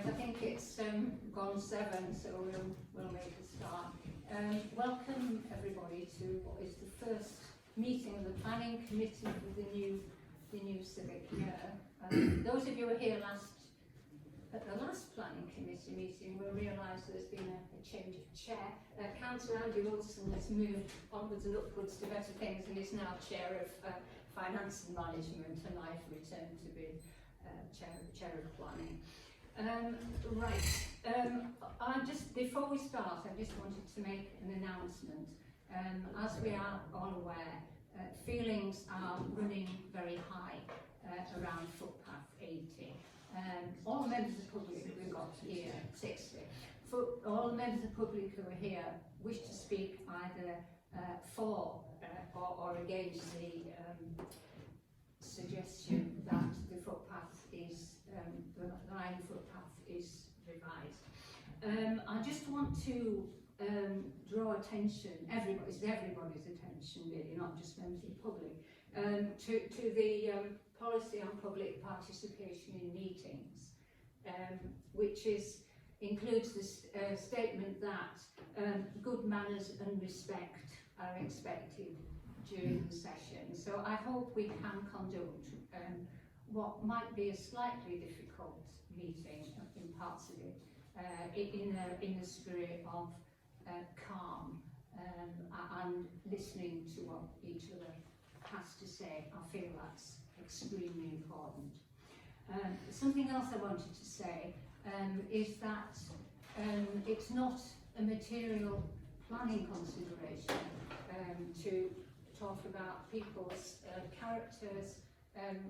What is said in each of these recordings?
Right, I think it's gone 7, so we'll make a start. Welcome everybody to what is the first meeting of the planning committee for the new civic year. Those of you who were here at the last planning committee meeting will realise there's been a change of chair. Councillor Andy Wilson has moved onwards and upwards to better things and is now chair of finance and management, and I've returned to be chair of planning. Before we start, I just wanted to make an announcement. As we are all aware, feelings are running very high around footpath 80. All members of the public we've got here, 60. All the members of the public who are here wish to speak either for or against the suggestion that the footpath is the line footpath is revised. I just want to draw attention, everybody's attention really, not just members of the public, to the policy on public participation in meetings, which includes this statement that good manners and respect are expected during the session. So I hope we can conduct what might be a slightly difficult meeting in parts of it in a spirit of calm and listening to what each other has to say. I feel that's extremely important. Something else I wanted to say is that it's not a material planning consideration to talk about people's characters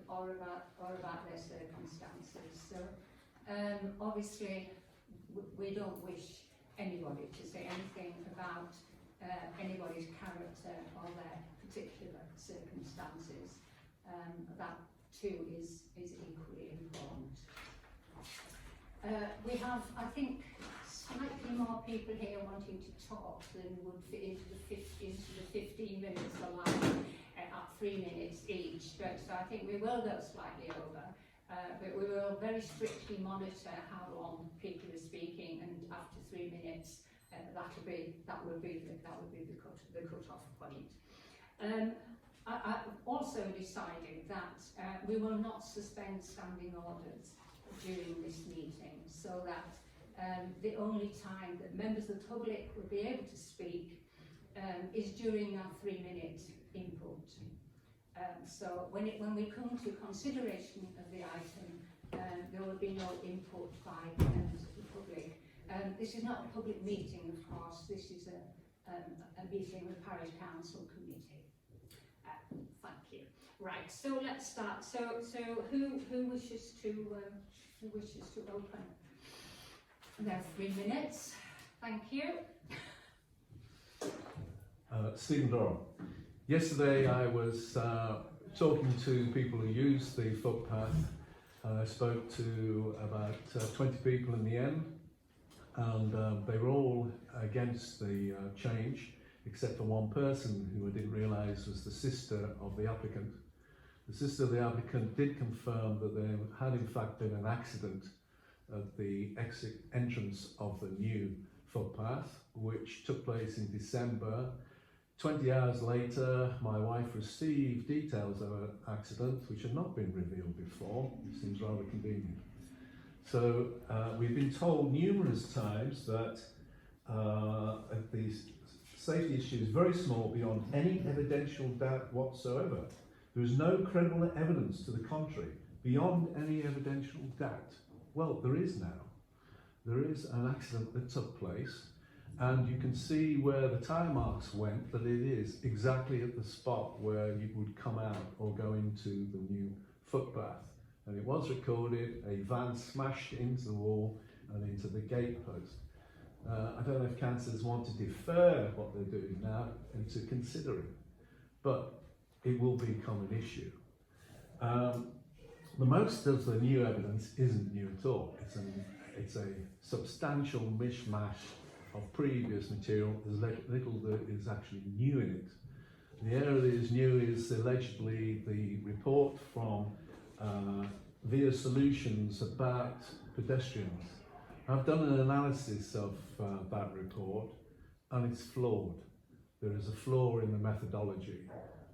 or about their circumstances. So obviously we don't wish anybody to say anything about anybody's character or their particular circumstances. That too is equally important. We have, I think, slightly more people here wanting to talk than would fit into the 15 minutes allowed at 3 minutes each. So I think we will go slightly over, but we will very strictly monitor how long people are speaking, and after 3 minutes, that would be the cut-off point. I also decided that we will not suspend standing orders during this meeting, so that the only time that members of the public will be able to speak is during our 3-minute input. So when we come to consideration of the item, there will be no input by members of the public. This is not a public meeting, of course. This is a meeting of the Parish Council Committee. Thank you. Right. So let's start. So who wishes to open? There are 3 minutes. Thank you. Stephen Doran. Yesterday I was talking to people who use the footpath. I spoke to about 20 people in the end, and they were all against the change, except for one person who I didn't realise was the sister of the applicant. The sister of the applicant did confirm that there had in fact been an accident at the entrance of the new footpath, which took place in December. 20 hours later, my wife received details of an accident which had not been revealed before. It seems rather convenient. So we've been told numerous times that the safety issue is very small beyond any evidential doubt whatsoever. There is no credible evidence to the contrary, beyond any evidential doubt. Well, there is now. There is an accident that took place, and you can see where the tyre marks went, that it is exactly at the spot where you would come out or go into the new footpath. And it was recorded, a van smashed into the wall and into the gate post. I don't know if councillors want to defer what they're doing now into considering, but it will become an issue. The most of the new evidence isn't new at all. It's a substantial mishmash of previous material. There's little that is actually new in it. The area that is new is allegedly the report from Via Solutions about pedestrians I've done an analysis of that report, and it's flawed. There is a flaw in the methodology,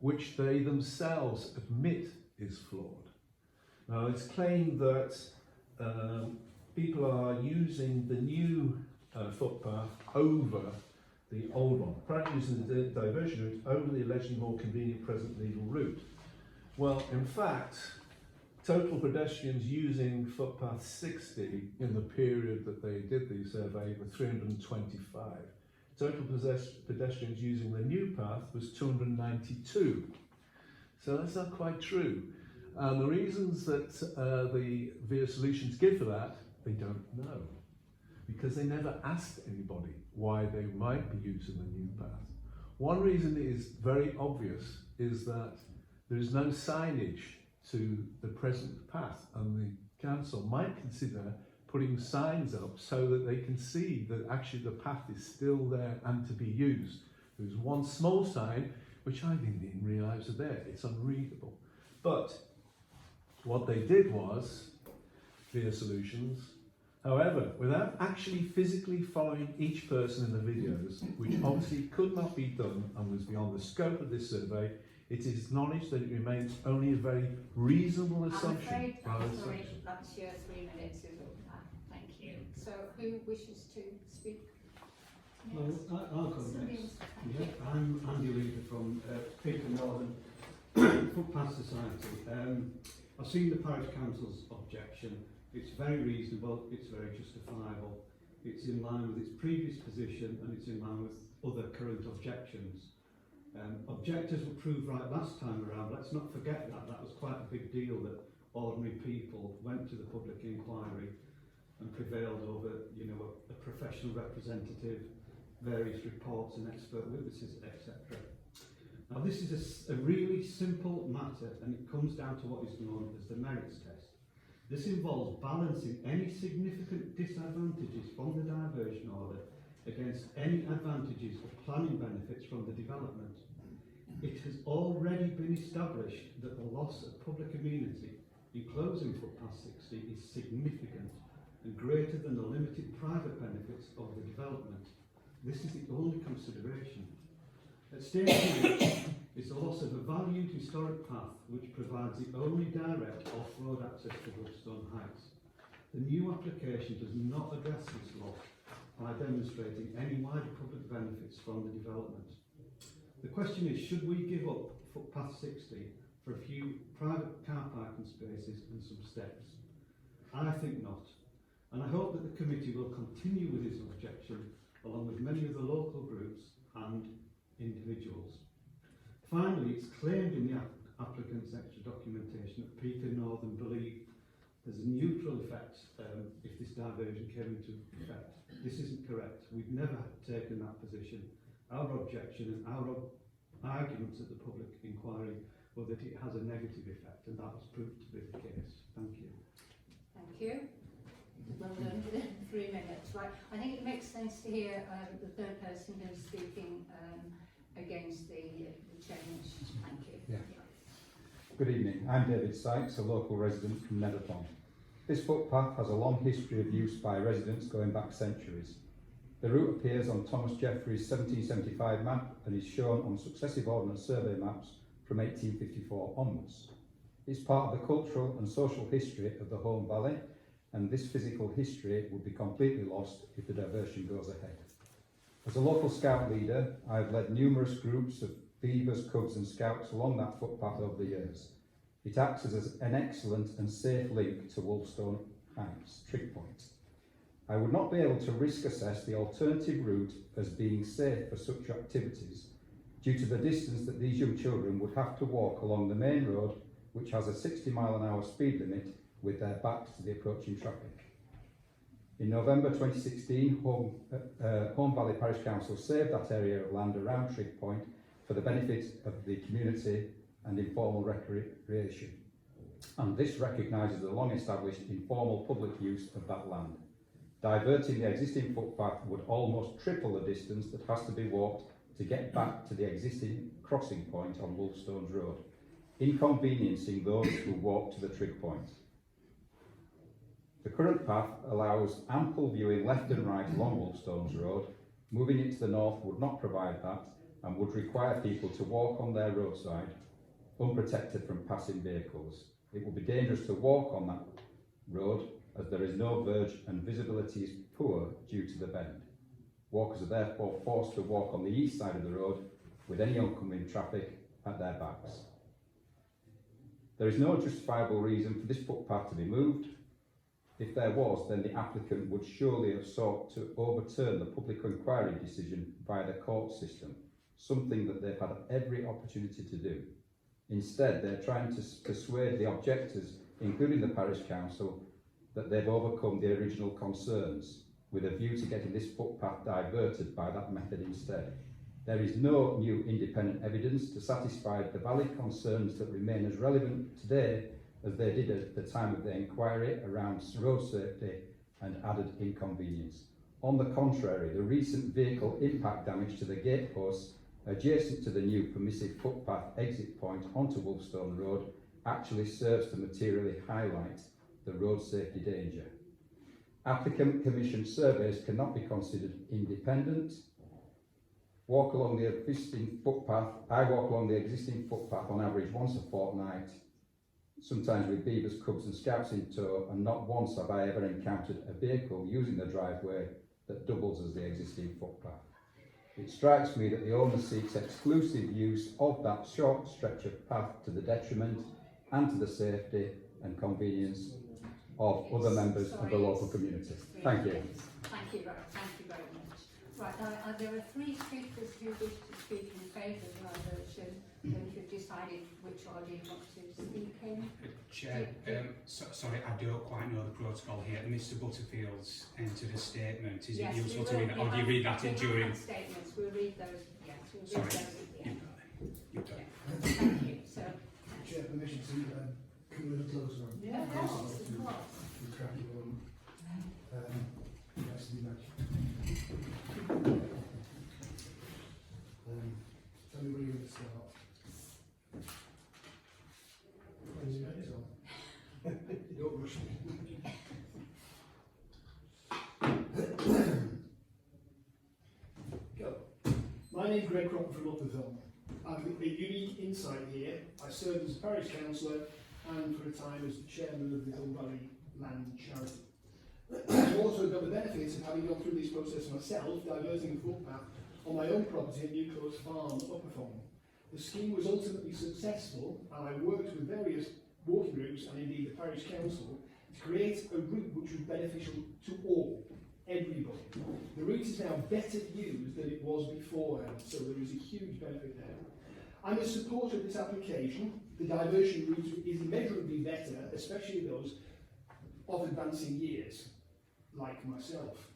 which they themselves admit is flawed. Now, it's claimed that people are using the new footpath over the old one, apparently using the diversion route over the allegedly more convenient present legal route. Well, in fact, total pedestrians using footpath 60 in the period that they did the survey were 325. Total pedestrians using the new path was 292. So that's not quite true. And the reasons that the Via Solutions give for that, they don't know. Because they never asked anybody why they might be using the new path. One reason is very obvious, is that there is no signage to the present path, and the council might consider putting signs up so that they can see that actually the path is still there and to be used. There's one small sign which I didn't even realise was there. It's unreadable. But what they did was, Via Solutions, however, without actually physically following each person in the videos, which obviously could not be done and was beyond the scope of this survey, it is acknowledged that it remains only a very reasonable assumption. I'm sorry, that's your 3 minutes is up. Thank you. So who wishes to speak? Well, I'll go next. Yeah, I'm Andy Leader from Peter Northern Footpath Society. I've seen the Parish Council's objection. It's very reasonable, it's very justifiable, it's in line with its previous position, and it's in line with other current objections. Objectors were proved right last time around. Let's not forget that. That was quite a big deal, that ordinary people went to the public inquiry and prevailed over, you know, a professional representative, various reports and expert witnesses, etc. Now, this is a really simple matter, and it comes down to what is known as the merits test. This involves balancing any significant disadvantages from the diversion order against any advantages of planning benefits from the development. It has already been established that the loss of public amenity in closing footpath 60 is significant and greater than the limited private benefits of the development. This is the only consideration. At stake here is the loss of a valued historic path which provides the only direct off-road access to Woodstone Heights. The new application does not address this loss by demonstrating any wider public benefits from the development. The question is, should we give up footpath 60 for a few private car parking spaces and some steps? I think not, and I hope that the committee will continue with this objection along with many of the local groups and individuals. Finally, it's claimed in the applicant's extra documentation that Peter Northern believe there's a neutral effect if this diversion came into effect. This isn't correct. We've never taken that position. Our objection and our arguments at the public inquiry were that it has a negative effect, and that was proved to be the case. Thank you. Thank you. Well done within 3 minutes. Right. I think it makes sense to hear the third person who's speaking against the change. Thank you. Yeah. Good evening. I'm David Sykes, a local resident from Netherpond. This footpath has a long history of use by residents going back centuries. The route appears on Thomas Jeffrey's 1775 map and is shown on successive ordnance survey maps from 1854 onwards. It's part of the cultural and social history of the Home Valley, and this physical history would be completely lost if the diversion goes ahead. As a local scout leader, I've led numerous groups of beavers, cubs and scouts along that footpath over the years. It acts as an excellent and safe link to Wolfstone Heights, Trig Point. I would not be able to risk assess the alternative route as being safe for such activities due to the distance that these young children would have to walk along the main road, which has a 60-mile-an-hour speed limit, with their backs to the approaching traffic. In November 2016, Home Valley Parish Council saved that area of land around Trig Point for the benefit of the community and informal recreation. And this recognises the long-established informal public use of that land. Diverting the existing footpath would almost triple the distance that has to be walked to get back to the existing crossing point on Wolfstones Road, inconveniencing those who walk to the Trig Point. The current path allows ample viewing left and right along Wolfstones Road. Moving it to the north would not provide that and would require people to walk on their roadside, unprotected from passing vehicles. It would be dangerous to walk on that road as there is no verge and visibility is poor due to the bend. Walkers are therefore forced to walk on the east side of the road with any oncoming traffic at their backs. There is no justifiable reason for this footpath to be moved. If there was, then the applicant would surely have sought to overturn the public inquiry decision via the court system, something that they've had every opportunity to do. Instead, they're trying to persuade the objectors, including the parish council, that they've overcome the original concerns, with a view to getting this footpath diverted by that method instead. There is no new independent evidence to satisfy the valid concerns that remain as relevant today as they did at the time of the inquiry around road safety and added inconvenience. On the contrary, the recent vehicle impact damage to the gate posts adjacent to the new permissive footpath exit point onto Wolfstone Road actually serves to materially highlight the road safety danger. Applicant commission surveys cannot be considered independent. I walk along the existing footpath on average once a fortnight, sometimes with beavers, cubs and scouts in tow, and not once have I ever encountered a vehicle using the driveway that doubles as the existing footpath. It strikes me that the owner seeks exclusive use of that short stretch of path to the detriment and to the safety and convenience of other members of the local community. Thank you. Thank you very much. Right, now there are three speakers who wish to speak in favour of the diversion, and if you've decided which order you want to speak in. Chair, sorry, I don't quite know the protocol here. Mr Butterfield's entered a statement. Is it useful to read that, or do you read that in during? Statements, we'll read those, yes, we'll read Sorry, those at the end. you've done. Thank you, so. Chair, permission to come a little closer on. Yeah, of course, of course. Nice to be back. Tell me where you're going to start. Don't rush me. Go. My name's Greg Crocker from Upperthorne. I've got a unique insight here. I served as a parish councillor and for a time as the chairman of the Hill Valley Land Charity. I've also got the benefits of having gone through this process myself, diverting a footpath on my own property at New Close Farm, Upperthorne. The scheme was ultimately successful, and I worked with various walking groups and indeed the parish council to create a route which was beneficial to all, everybody. The route is now better used than it was beforehand, so there is a huge benefit there. I'm a supporter of this application. The diversion route is immeasurably better, especially those of advancing years, like myself.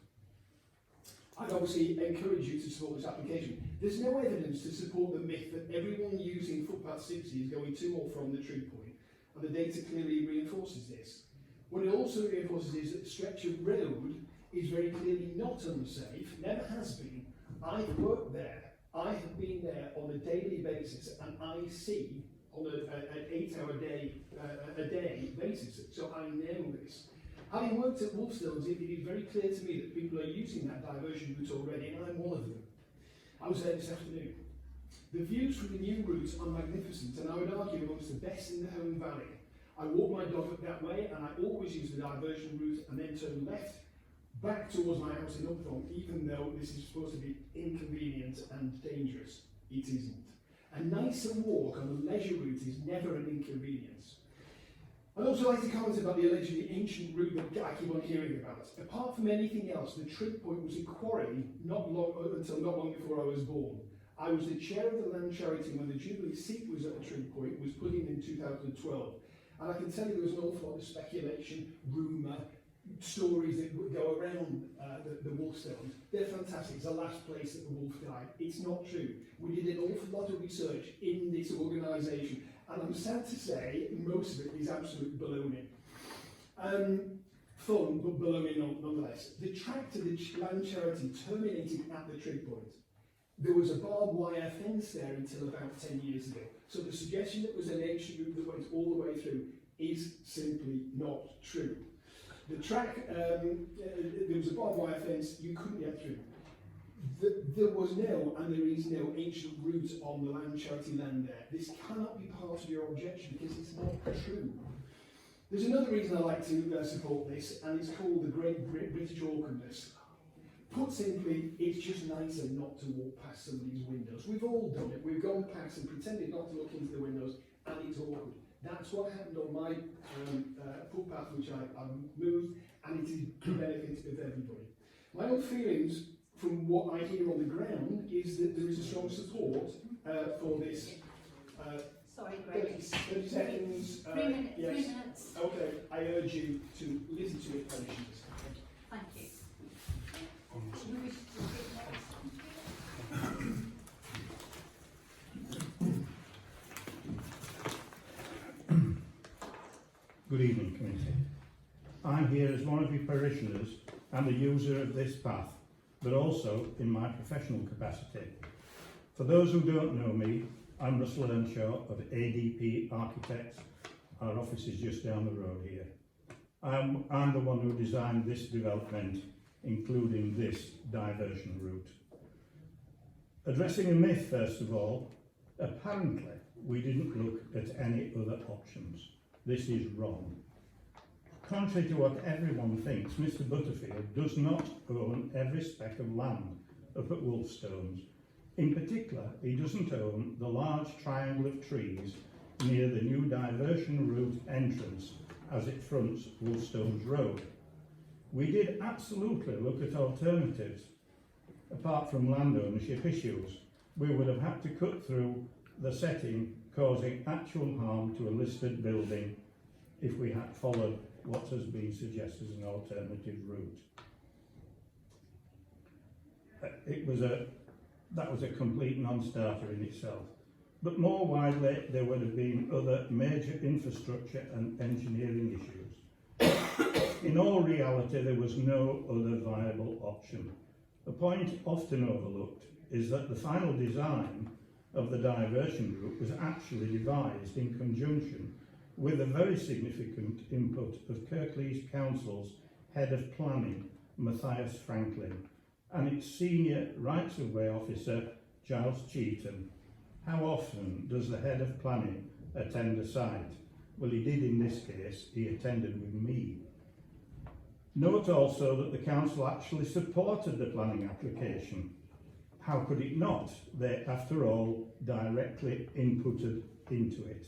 I'd obviously encourage you to support this application. There's no evidence to support the myth that everyone using footpath 60 is going to or from the tree point, and the data clearly reinforces this. What it also reinforces is that the stretch of road is very clearly not unsafe, never has been. I've worked there, I have been there on a daily basis, and I see on an 8-hour day basis, so I know this. Having worked at Wolfstones, it is very clear to me that people are using that diversion route already, and I'm one of them. I was there this afternoon. The views from the new route are magnificent, and I would argue amongst the best in the Home Valley. I walk my dog up that way, and I always use the diversion route and then turn left back towards my house in Upperthorne, even though this is supposed to be inconvenient and dangerous. It isn't. A nicer walk on the leisure route is never an inconvenience. I'd also like to comment about the allegedly ancient route that I keep on hearing about. Apart from anything else, the trig point was a quarry until not long before I was born. I was the chair of the land charity when the Jubilee seat was at the trig point, was put in 2012. And I can tell you there was an awful lot of speculation, rumour, stories that would go around the Wolfstones. They're fantastic. It's the last place that the wolf died. It's not true. We did an awful lot of research in this organisation, and I'm sad to say most of it is absolute baloney. Fun, but baloney nonetheless. The track to the land charity terminated at the trig point. There was a barbed wire fence there until about 10 years ago. So the suggestion that it was an ancient route that went all the way through is simply not true. The track, there was a barbed wire fence, you couldn't get through. There was no, and there is no ancient route on the land, charity land there. This cannot be part of your objection because it's not true. There's another reason I like to support this, and it's called the Great British Awkwardness. Put simply, it's just nicer not to walk past somebody's windows. We've all done it. We've gone past and pretended not to look into the windows, and it's awkward. That's what happened on my footpath, which I moved, and it is to the benefit of everybody. My own feelings, from what I hear on the ground, is that there is a strong support for this. Sorry, Greg. 30 seconds. 3 minutes. Yes. 3 minutes. Okay, I urge you to listen to it patiently. Thank you. Almost. You wish to speak next? Good evening, committee. I'm here as one of your parishioners and a user of this path, but also in my professional capacity. For those who don't know me, I'm Russell Earnshaw of ADP Architects. Our office is just down the road here. I'm the one who designed this development, including this diversion route. Addressing a myth, first of all, apparently we didn't look at any other options. This is wrong. Contrary to what everyone thinks, Mr Butterfield does not own every speck of land up at Wolfstones. In particular, he doesn't own the large triangle of trees near the new diversion route entrance as it fronts Wolfstones Road. We did absolutely look at alternatives. Apart from land ownership issues, we would have had to cut through the setting, causing actual harm to a listed building if we had followed what has been suggested as an alternative route. That was a complete non-starter in itself. But more widely, there would have been other major infrastructure and engineering issues. In all reality, there was no other viable option. A point often overlooked is that the final design of the diversion route was actually devised in conjunction with a very significant input of Kirklees Council's head of planning, Matthias Franklin, and its senior rights-of-way officer, Giles Cheetham. How often does the head of planning attend a site? Well, he did in this case. He attended with me. Note also that the council actually supported the planning application. How could it not? They, after all, directly inputted into it.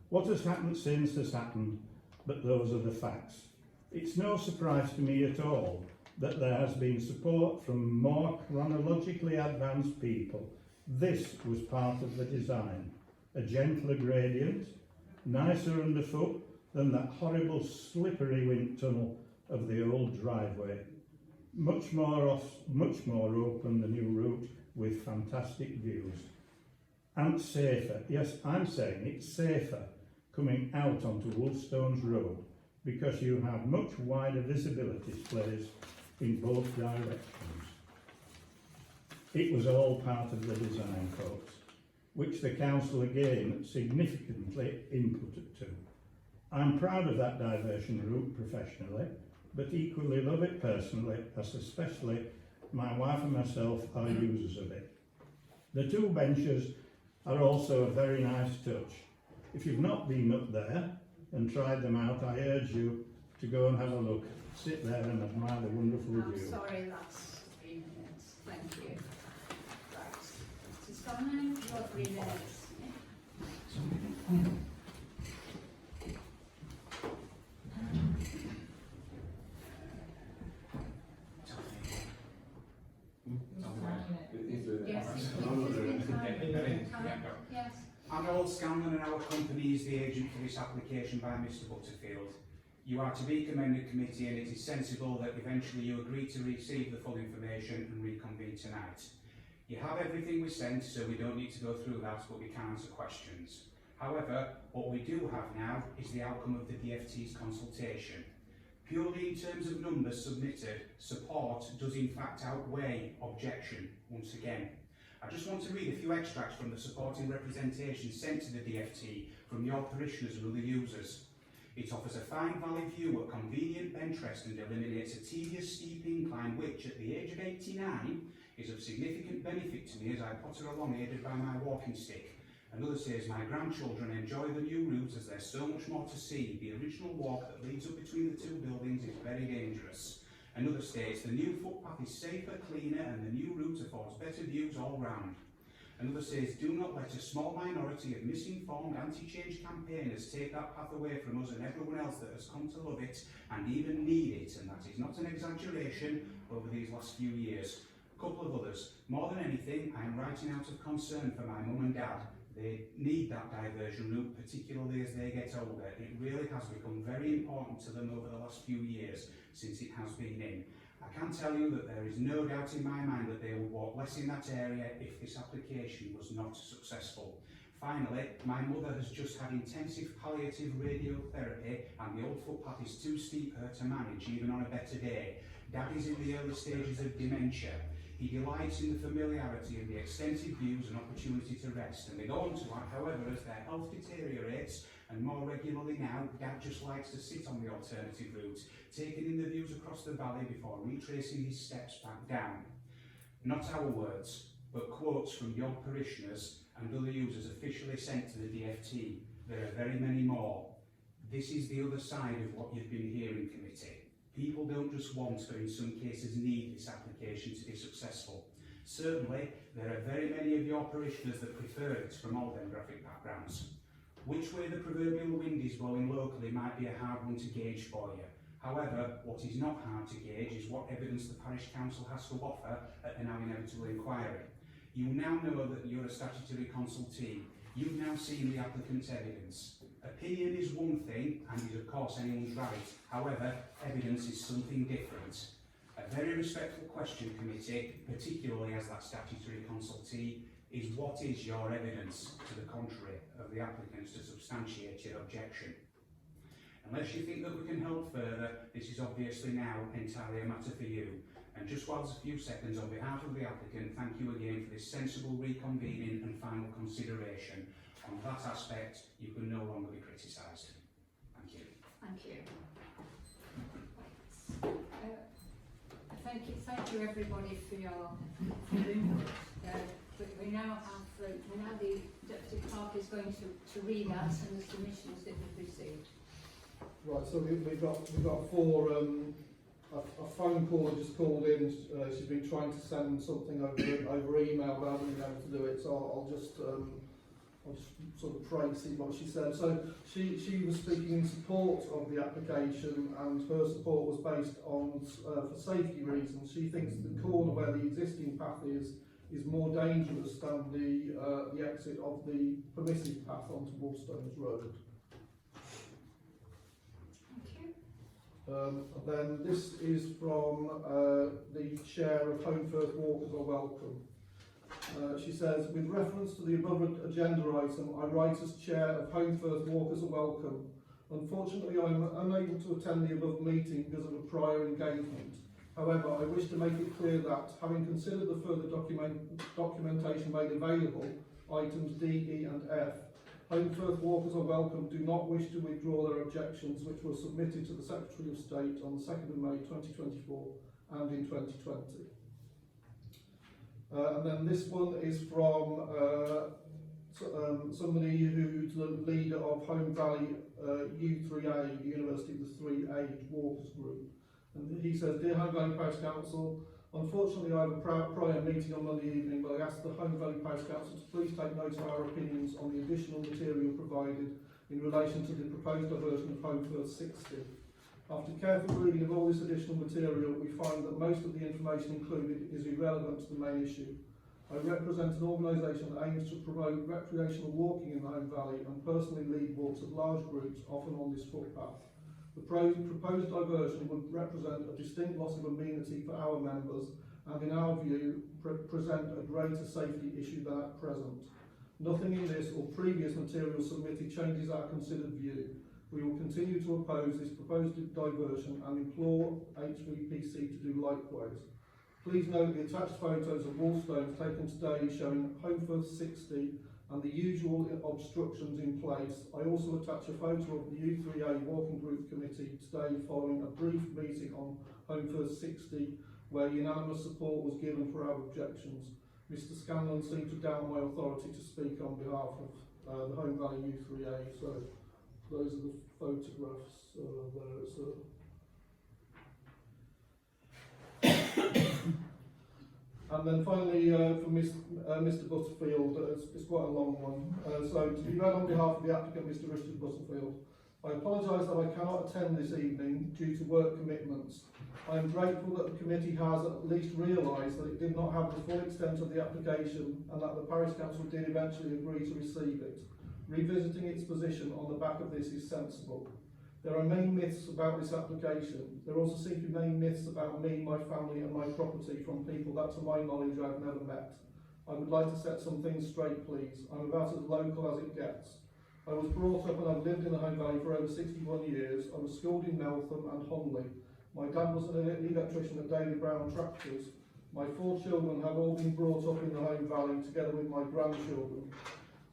What has happened since has happened, but those are the facts. It's no surprise to me at all that there has been support from more chronologically advanced people. This was part of the design. A gentler gradient, nicer underfoot than that horrible slippery wind tunnel of the old driveway. Much more open, the new route, with fantastic views. And safer, yes, I'm saying it's safer coming out onto Wolfstones Road because you have much wider visibility displays in both directions. It was all part of the design, folks, which the council again significantly inputted to. I'm proud of that diversion route professionally, but equally love it personally, as especially my wife and myself are users of it. The two benches are also a very nice touch. If you've not been up there and tried them out, I urge you to go and have a look. Sit there and admire the wonderful view. I'm sorry, that's 3 minutes. Thank you. Right. Mr. Simon, your 3 minutes. Yes. Harold Scanlon and our company is the agent for this application by Mr Butterfield. You are to be commended, committee, and it is sensible that eventually you agree to receive the full information and reconvene tonight. You have everything we sent, so we don't need to go through that, but we can answer questions. However, what we do have now is the outcome of the DFT's consultation. Purely in terms of numbers submitted, support does in fact outweigh objection once again. I just want to read a few extracts from the supporting representation sent to the DFT from your parishioners and other users. It offers a fine valley view at convenient Bentrest and eliminates a tedious steep incline which, at the age of 89, is of significant benefit to me as I potter along aided by my walking stick. Another says, my grandchildren enjoy the new route as there's so much more to see. The original walk that leads up between the two buildings is very dangerous. Another states, the new footpath is safer, cleaner, and the new route affords better views all round. Another says, do not let a small minority of misinformed anti-change campaigners take that path away from us and everyone else that has come to love it and even need it, and that is not an exaggeration over these last few years. A couple of others. More than anything, I am writing out of concern for my mum and dad. They need that diversion route, particularly as they get older. It really has become very important to them over the last few years since it has been in. I can tell you that there is no doubt in my mind that they will walk less in that area if this application was not successful. Finally, my mother has just had intensive palliative radiotherapy and the old footpath is too steep for her to manage even on a better day. Dad is in the early stages of dementia. He delights in the familiarity and the extensive views and opportunity to rest. And they go on to add, however, as their health deteriorates and more regularly now, Dad just likes to sit on the alternative route, taking in the views across the valley before retracing his steps back down. Not our words, but quotes from your parishioners and other users officially sent to the DFT. There are very many more. This is the other side of what you've been hearing, committee. People don't just want, or in some cases need, this application to be successful. Certainly, there are very many of your parishioners that prefer it from all demographic backgrounds. Which way the proverbial wind is blowing locally might be a hard one to gauge for you. However, what is not hard to gauge is what evidence the parish council has to offer at the now inevitable inquiry. You now know that you're a statutory consultee. You've now seen the applicant's evidence. Opinion is one thing, and is of course anyone's right. However, evidence is something different. A very respectful question, committee, particularly as that statutory consultee, is what is your evidence to the contrary of the applicants to substantiate your objection? Unless you think that we can help further, this is obviously now entirely a matter for you. And just while there's a few seconds, on behalf of the applicant, thank you again for this sensible reconvening and final consideration. On that aspect, you can no longer be criticised. Thank you. Thank you. Thank you everybody for your input. We now the Deputy Clerk is going to read out some of the submissions that we've received. Right, so we've got four. A phone caller just called in. She's been trying to send something over email, but I haven't been able to do it. So I'll just sort of pray to see what she said. So she was speaking in support of the application, and her support was based on for safety reasons. She thinks the corner where the existing path is more dangerous than the exit of the permissive path onto Woolstones Road. Then this is from the chair of Home First Walkers Are Welcome. She says, with reference to the above agenda item, I write as chair of Home First Walkers Are Welcome. Unfortunately, I am unable to attend the above meeting because of a prior engagement. However, I wish to make it clear that, having considered the further documentation made available, items D, E and F, Home First Walkers Are Welcome do not wish to withdraw their objections which were submitted to the Secretary of State on the 2nd of May 2024 and in 2020. And then this one is from somebody who's the leader of Home Valley U3A, University of the 3A Walkers Group. And he says, Dear Home Valley Parish Council, unfortunately I have a prior meeting on Monday evening, but I ask the Home Valley Parish Council to please take note of our opinions on the additional material provided in relation to the proposed diversion of Home First 60. After careful reading of all this additional material, we find that most of the information included is irrelevant to the main issue. I represent an organisation that aims to promote recreational walking in the Home Valley and personally lead walks of large groups, often on this footpath. The proposed diversion would represent a distinct loss of amenity for our members and, in our view, present a greater safety issue than at present. Nothing in this or previous material submitted changes our considered view. We will continue to oppose this proposed diversion and implore HVPC to do likewise. Please note the attached photos of Woolstones taken today showing Home First 60 and the usual obstructions in place. I also attach a photo of the U3A Walking Group Committee today following a brief meeting on Home First 60 where unanimous support was given for our objections. Mr Scanlon seemed to doubt my authority to speak on behalf of the Home Valley U3A, so those are the photographs there. And then finally, for Mr Butterfield, it's quite a long one. So to be read on behalf of the applicant, Mr Richard Butterfield, I apologise that I cannot attend this evening due to work commitments. I am grateful that the committee has at least realised that it did not have the full extent of the application and that the Parish Council did eventually agree to receive it. Revisiting its position on the back of this is sensible. There are many myths about this application. There also seem to be many myths about me, my family and my property from people that to my knowledge I have never met. I would like to set some things straight, please. I'm about as local as it gets. I was brought up and I've lived in the Home Valley for over 61 years. I was schooled in Meltham and Honley. My dad was an electrician at Daily Brown Tractors. My 4 children have all been brought up in the Home Valley together with my grandchildren.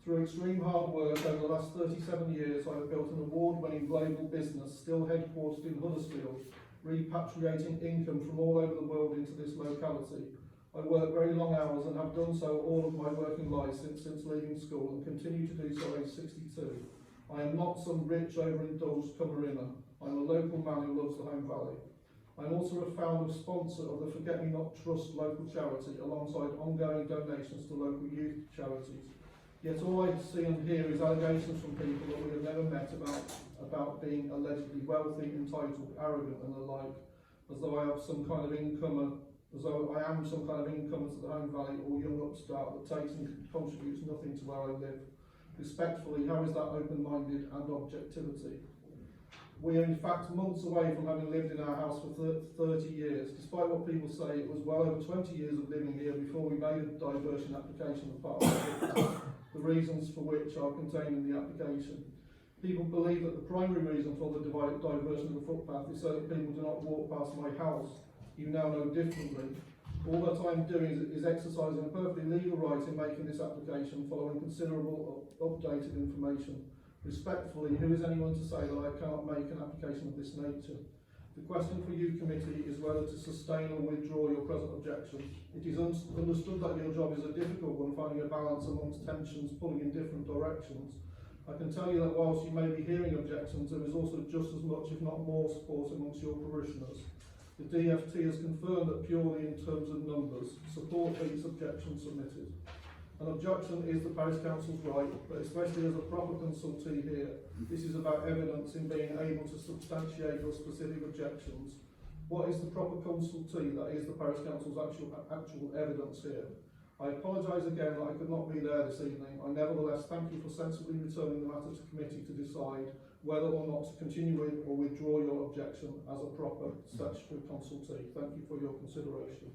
Through extreme hard work over the last 37 years, I have built an award-winning global business, still headquartered in Huddersfield, repatriating income from all over the world into this locality. I work very long hours and have done so all of my working life since leaving school and continue to do so at age 62. I am not some rich, overindulged Cumberina. I'm a local man who loves the Home Valley. I'm also a founder sponsor of the Forget Me Not Trust local charity alongside ongoing donations to local youth charities. Yet all I see and hear is allegations from people that we have never met about being allegedly wealthy, entitled, arrogant and the like, as though I have some kind of income, as though I am some kind of incomer to the Home Valley or young upstart that takes and contributes nothing to where I live. Respectfully, how is that open-minded and objectivity? We are in fact months away from having lived in our house for 30 years. Despite what people say, it was well over 20 years of living here before we made a diversion application as part of the reasons for which are contained in the application. People believe that the primary reason for the diversion of the footpath is so that people do not walk past my house. You now know differently. All that I'm doing is exercising a perfectly legal right in making this application following considerable updated information. Respectfully, who is anyone to say that I cannot make an application of this nature? The question for you, committee, is whether to sustain or withdraw your present objection. It is understood that your job is a difficult one, finding a balance amongst tensions pulling in different directions. I can tell you that whilst you may be hearing objections, there is also just as much, if not more, support amongst your parishioners. The DFT has confirmed that purely in terms of numbers, support for each objection submitted. An objection is the Parish Council's right, but especially as a proper consultee here, this is about evidence in being able to substantiate your specific objections. What is the proper consultee? That is the Parish Council's actual evidence here. I apologise again that I could not be there this evening. I nevertheless thank you for sensibly returning the matter to committee to decide whether or not to continue with or withdraw your objection as a proper statutory consultee. Thank you for your consideration.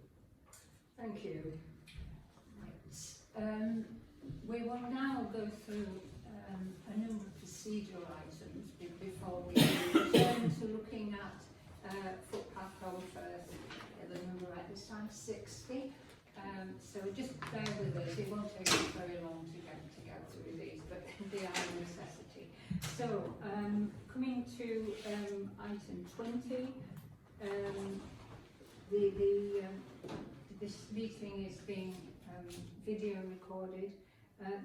Thank you. We will now go through a number of procedural items before we return to looking at footpath Home First. The number at this time 60. So just bear with us. It won't take us very long to get through these, but they are a necessity. So coming to item 20. This meeting is being video recorded.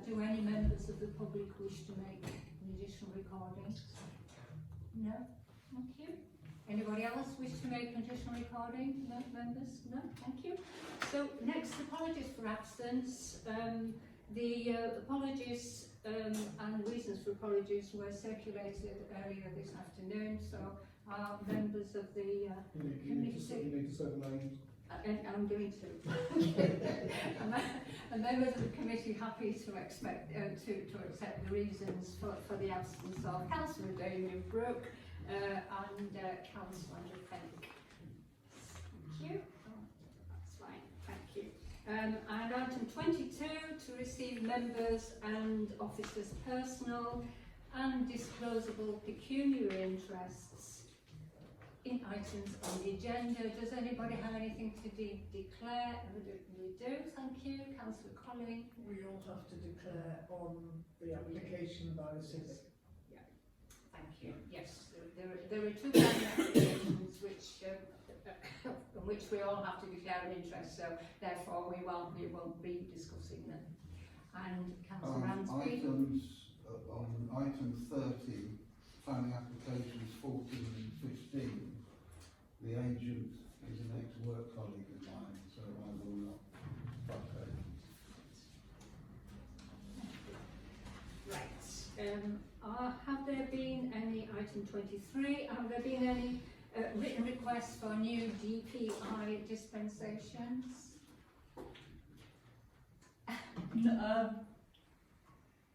Do any members of the public wish to make an additional recording? No? Thank you. Anybody else wish to make an additional recording? No members? No? Thank you. So next, apologies for absence. The apologies and reasons for apologies were circulated earlier this afternoon, so our members of the committee... You need to say the names. I'm going to. And members of the committee happy to accept the reasons for the absence of Councillor Damien Brooke and Councillor Andrew Fenwick. Thank you. Oh, that's fine. Thank you. And item 22, to receive members and officers' personal and disclosable pecuniary interests items on the agenda. Does anybody have anything to declare? We do, thank you. Councillor Colling. We all have to declare on the application by the city. Thank you. Yes, there are two planning applications on which we all have to declare an interest, so therefore we won't be discussing them. And Councillor Ransby. On item 30, planning applications 14 and 15, the agent is an ex-work colleague of mine, so I will not partake. Right. Have there been any, item 23, have there been any written requests for new DPI dispensations?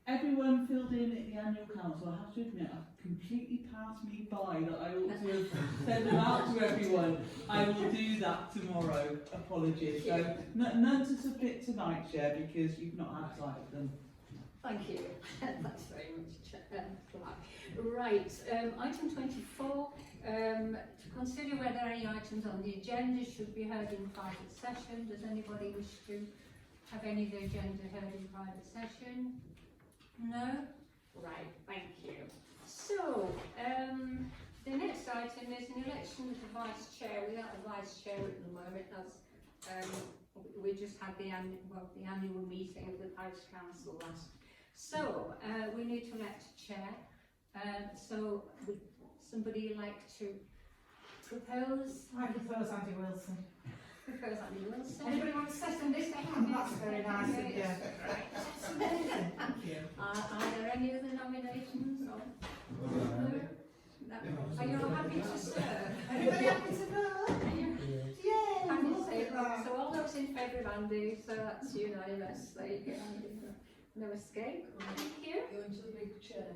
Everyone filled in at the annual council. I have to admit, I've completely passed me by that I ought to have sent them out to everyone. I will do that tomorrow. Apologies. So none to submit tonight, Chair, because you've not had sight of them. Thank you. That's very much right. Item 24. To consider whether any items on the agenda should be heard in private session. Does anybody wish to have any of the agenda heard in private session? No? Right, thank you. So, the next item is an election of the vice chair. Without a vice chair at the moment, as we just had the annual meeting of the Parish Council last. So, we need to elect a chair. So, would somebody like to propose? I propose Andy Wilson. Propose Andy Wilson. Anybody want to second this? That's very nice of you. Thank you. Are there any other nominations? Or? No. Are you all happy to serve? Everybody happy to go? Yeah. Happy to say that. So all those in favour of Andy, so that's unanimous. There you go. No escape. Thank you. Go into the big chair.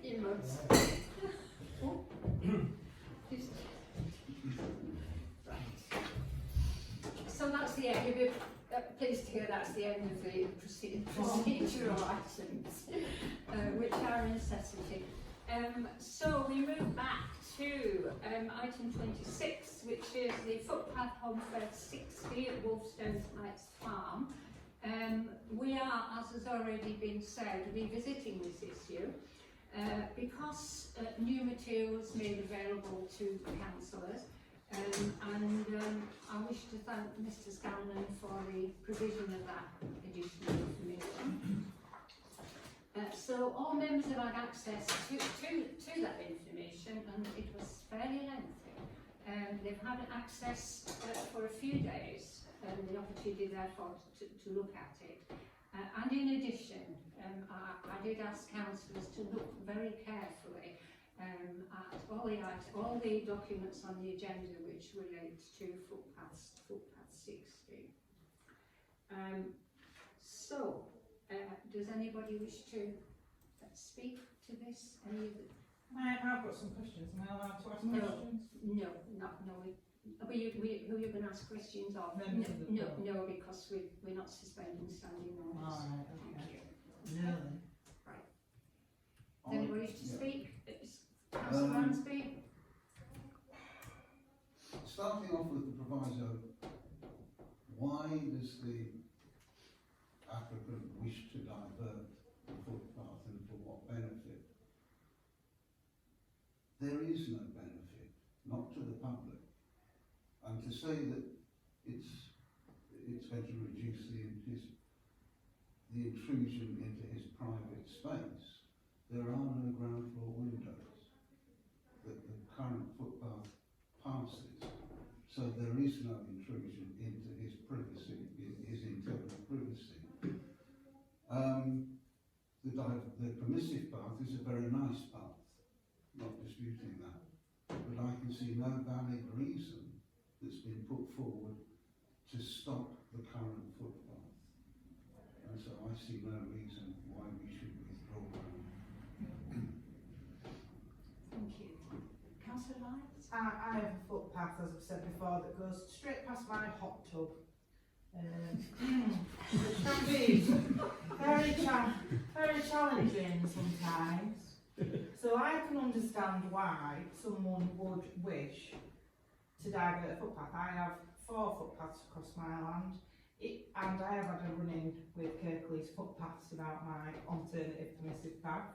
You must. Oh. Right. So that's the end. You'll be pleased to hear that's the end of the procedural items, which are a necessity. So we move back to item 26, which is the footpath Homestead 60 at Wolfstone Heights Farm. We are, as has already been said, revisiting this issue because new materials made available to the councillors, and I wish to thank Mr Scanlon for the provision of that additional information. So all members have had access to that information, and it was fairly lengthy. They've had access for a few days, the opportunity therefore to look at it. And in addition, I did ask councillors to look very carefully at all the documents on the agenda which relate to footpath 60. So, does anybody wish to speak to this? I've got some questions. Am I allowed to ask questions? No. Who are you going to ask questions of? No, because we're not suspending standing orders. Alright, okay. No. Right. Does anybody wish to speak? Councillor Ransby? Starting off with the proviso, why does the applicant wish to divert the footpath and for what benefit? There is no benefit, not to the public. And to say that it's going to reduce the intrusion into his private space, there are no ground floor windows that the current footpath passes, so there is no intrusion into his privacy, his internal privacy. The permissive path is a very nice path, not disputing that, but I can see no valid reason that's been put forward to stop the current footpath. And so I see no reason why we should withdraw that. Thank you. Councillor Lyons? I have a footpath, as I've said before, that goes straight past my hot tub. Which can be very challenging sometimes. So I can understand why someone would wish to divert a footpath. I have 4 footpaths across my land, and I have had a run-in with Kirklees footpaths about my alternative permissive path,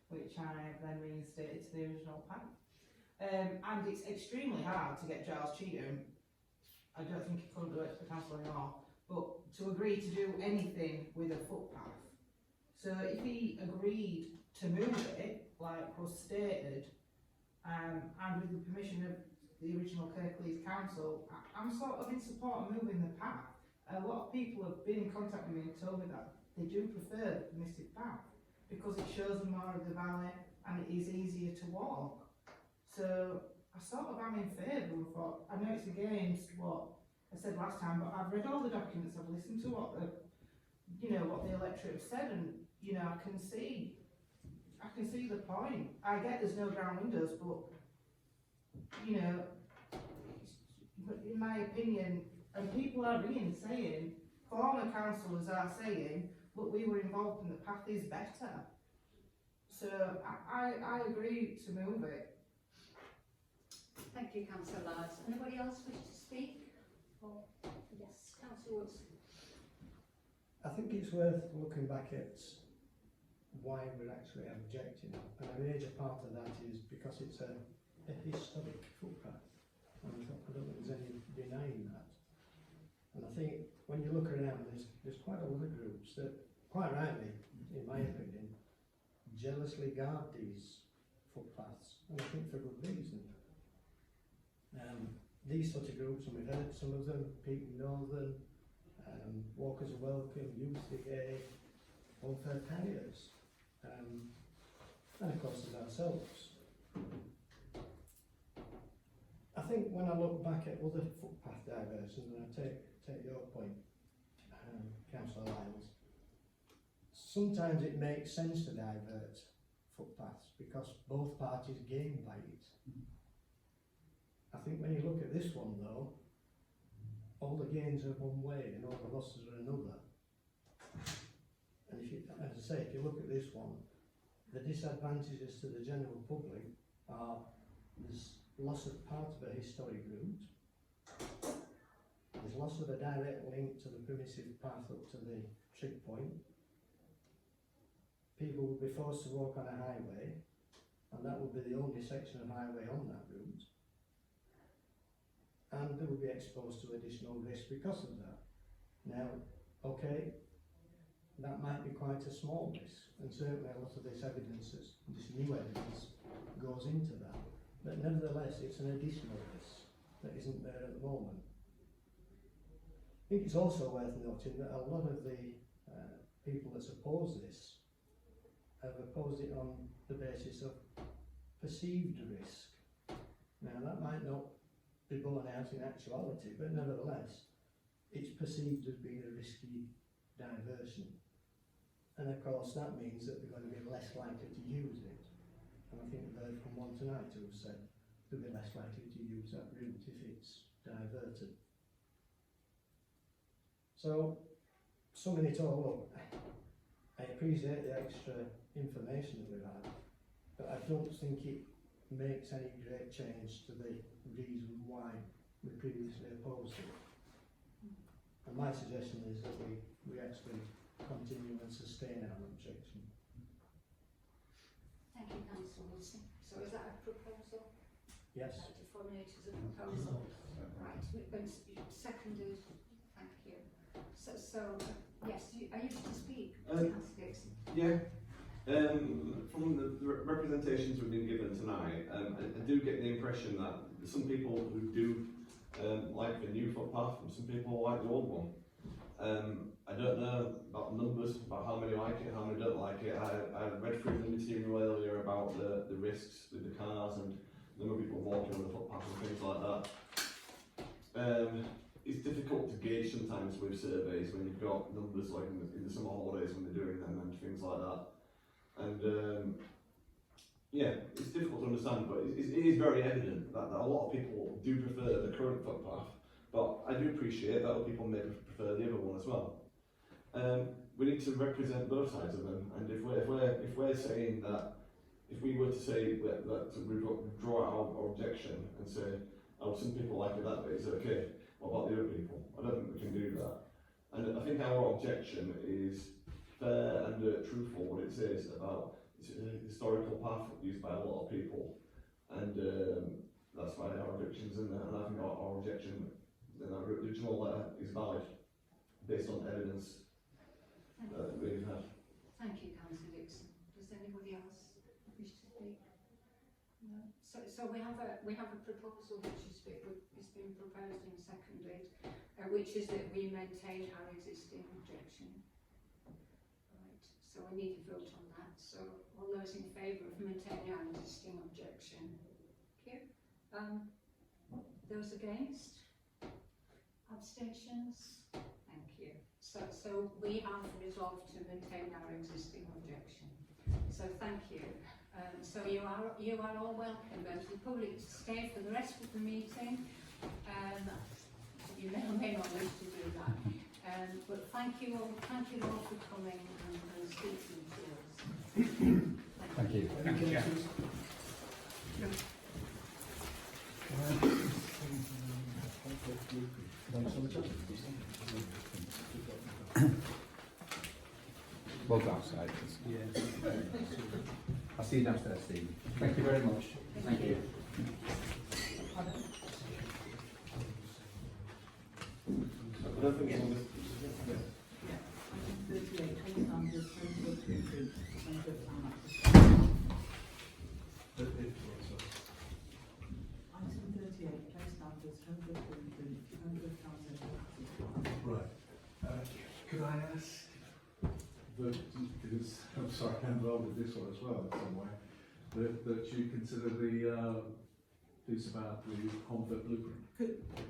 which I have then reinstated to the original path. And it's extremely hard to get Giles Cheatham, I don't think he currently works for council anymore, but to agree to do anything with a footpath. So if he agreed to move it, like was stated, and with the permission of the original Kirklees Council, I'm sort of in support of moving the path. A lot of people have been in contact with me and told me that they do prefer the permissive path because it shows them more of the valley and it is easier to walk. So I sort of am in favour of what, I know it's against what I said last time, but I've read all the documents, I've listened to what the, what the electorate have said, and, I can see the point. I get there's no ground windows, but, in my opinion, and people are ringing saying, former councillors are saying, look, we were involved and the path is better. So I agree to move it. Thank you, Councillor Ladd. Anybody else wish to speak? Or, yes, Councillor Wilson. I think it's worth looking back at why we're actually objecting, and a major part of that is because it's a historic footpath, and I don't think there's any denying that. And I think when you look around, there's quite a lot of groups that, quite rightly, in my opinion, jealously guard these footpaths, and I think for good reason. These sort of groups, and we've heard some of them, Peak Northern, Walkers are Welcome, Youth Brigade, Welfare Carriers, and of course there's ourselves. I think when I look back at other footpath diversions, and I take your point, Councillor Lyles, sometimes it makes sense to divert footpaths because both parties gain by it. I think when you look at this one though, all the gains are one way and all the losses are another. And if you, as I say, if you look at this one, the disadvantages to the general public are there's loss of part of a historic route, there's loss of a direct link to the permissive path up to the trig point, people will be forced to walk on a highway, and that will be the only section of highway on that route, and they will be exposed to additional risk because of that. Now, okay, that might be quite a small risk, and certainly a lot of this evidence, this new evidence, goes into that. But nevertheless, it's an additional risk that isn't there at the moment. I think it's also worth noting that a lot of the people that oppose this have opposed it on the basis of perceived risk. Now, that might not be borne out in actuality, but nevertheless, it's perceived as being a risky diversion. And of course, that means that they're going to be less likely to use it. And I think we've heard from one tonight who said they'll be less likely to use that route if it's diverted. So, summing it all up, I appreciate the extra information that we've had, but I don't think it makes any great change to the reason why we previously opposed it. And my suggestion is that we actually continue and sustain our objection. Thank you, Councillor Wilson. So is that a proposal? Yes. To formulate as a proposal? Right, and seconded. Thank you. So yes, are you to speak, Councillor Dixon? Yeah. From the representations we've been given tonight, I do get the impression that some people who do like the new footpath and some people like the old one. I don't know about the numbers, about how many like it, how many don't like it. I read through the material earlier about the risks with the cars and the number of people walking on the footpath and things like that. It's difficult to gauge sometimes with surveys when you've got numbers like in the summer holidays when they're doing them and things like that. And yeah, it's difficult to understand, but it is very evident that a lot of people do prefer the current footpath, but I do appreciate that other people may prefer the other one as well. We need to represent both sides of them, and if we're saying that if we were to say that to withdraw our objection and say, oh, some people like it that way, it's okay. What about the other people? I don't think we can do that. And I think our objection is fair and truthful what it says about it's a historical path used by a lot of people, and that's why our objection's in there. And I think our objection in our original letter is valid based on evidence that we've had. Thank you, Councillor Dixon. Does anybody else wish to speak? No. So we have a proposal which has been proposed and seconded, which is that we maintain our existing objection. Right. So we need to vote on that. So all those in favour of maintaining our existing objection. Thank you. Those against? Abstentions? Thank you. So we have resolved to maintain our existing objection. So thank you. So you are all welcome. Members of the public to stay for the rest of the meeting. You may or may not wish to do that. But thank you all for coming and speaking to us. Thank you. Thank you, Chair. We'll go outside. Yeah. I'll see you downstairs, Steve. Thank you very much. Thank you. I don't think it's on this. Yeah. Item 38, case standards, principal blueprint, and the plan application. Item 38, case standards, principal blueprint, and the plan application. Right. Could I ask that, because I'm sorry, I'm involved with this one as well in some way, that you consider the piece about the Convert blueprint?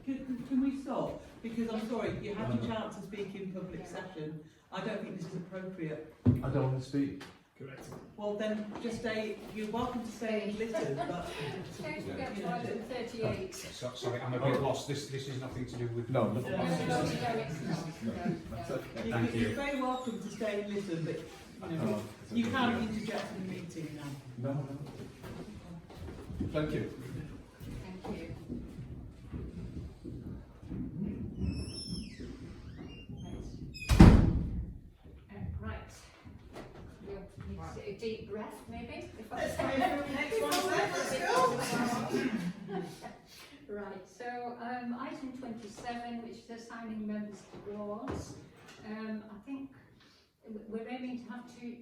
Can we stop? Because I'm sorry, you had your chance to speak in public session. I don't think this is appropriate. I don't want to speak. Correct. Well then, just stay, you're welcome to stay and listen, but... Don't forget to item 38. Sorry, I'm a bit lost. This is nothing to do with... No, No, nothing. it's not. That's okay. Thank you. You're very welcome to stay and listen, but you can interject in the meeting now. No. Thank you. Thank you. Right. We'll need to take a deep breath, maybe. Let's go through the next one then, let's go. Right, so item 27, which is assigning members to boards. I think we're aiming to have two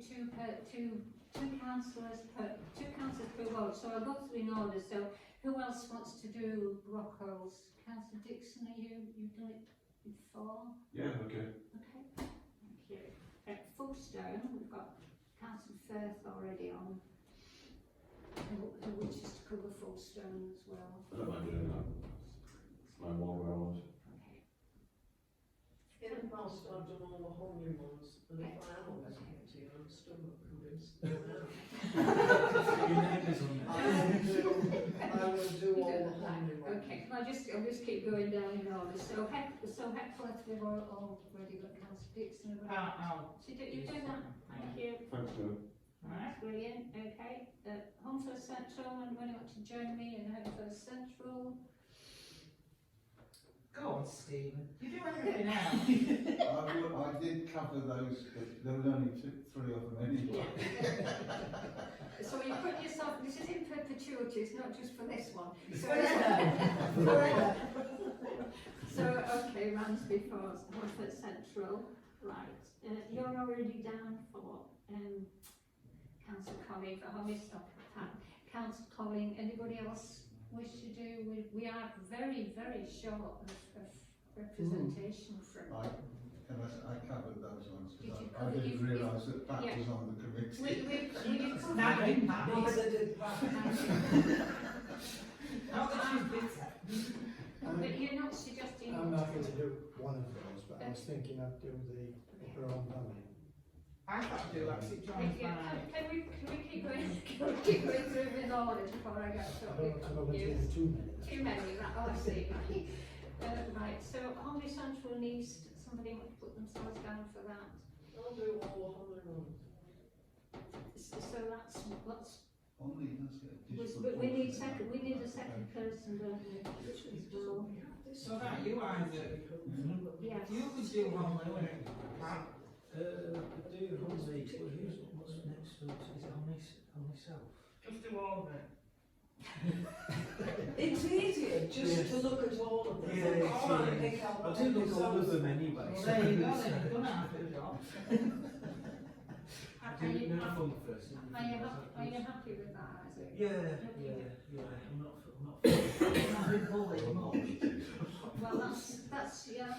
councillors per ward. So I'll go through in order. So who else wants to do Rocco's? Councillor Dixon, you've done it before? Yeah, okay. Okay, thank you. At Fullstone, we've got Councillor Firth already on, who wishes to cover Fullstone as well. I don't mind doing that. It's my wall where I want. Okay. In the past, I've done all the homely ones, and if I am on this committee, I'm still not convinced. I will do all the homely ones. Okay, I'll just keep going down in order. So Heckworth, we've already got Councillor Dixon around. So you do that. Thank you. Thanks, Joe. Alright, brilliant. Okay. Hunter Central, anybody want to join me in Hunter Central? Go on, Stephen. You do everything now. I did cover those, but there were only three of them anyway. So you put yourself, this is in perpetuity, it's not just for this one. So okay, Ransby for Hunter Central. Right. You're already down for Councillor Colling for Councillor Colling. Anybody else wish to do? We are very, very short of representation from. I covered those ones Did you because I cover- didn't you've- realise that Pat yeah. was on the committee. Now did Pat. Not that she's bitter. But you're not suggesting. I'm not going to do one of those, but I was thinking I'd do the Huron Valley. I thought to do that, 'cause it joins mine. Can we keep going? Can we keep going through in order before I get so I don't want to volunteer confused? too many. Too many, right? Oh, I see. Right. So Homely Central and East. Somebody want to put themselves down for that. I'll do all the homely ones. So that's Only let's get a But we need a second person, don't we? Well, So that you, Isaac, yes. you could do Honley, wouldn't you? Right. Do Honley, what's next to it? Is it Honley South? Just do all of it. It's easier just to look at all of them. Yeah, it's All right, easier. pick out I what do look you at all of so- them anyway. Well, there you go, then you've done half the job. Do it no fun first. Are you happy with that, Isaac? Yeah. I'm not. You've not been bullied much. Well, that's yeah.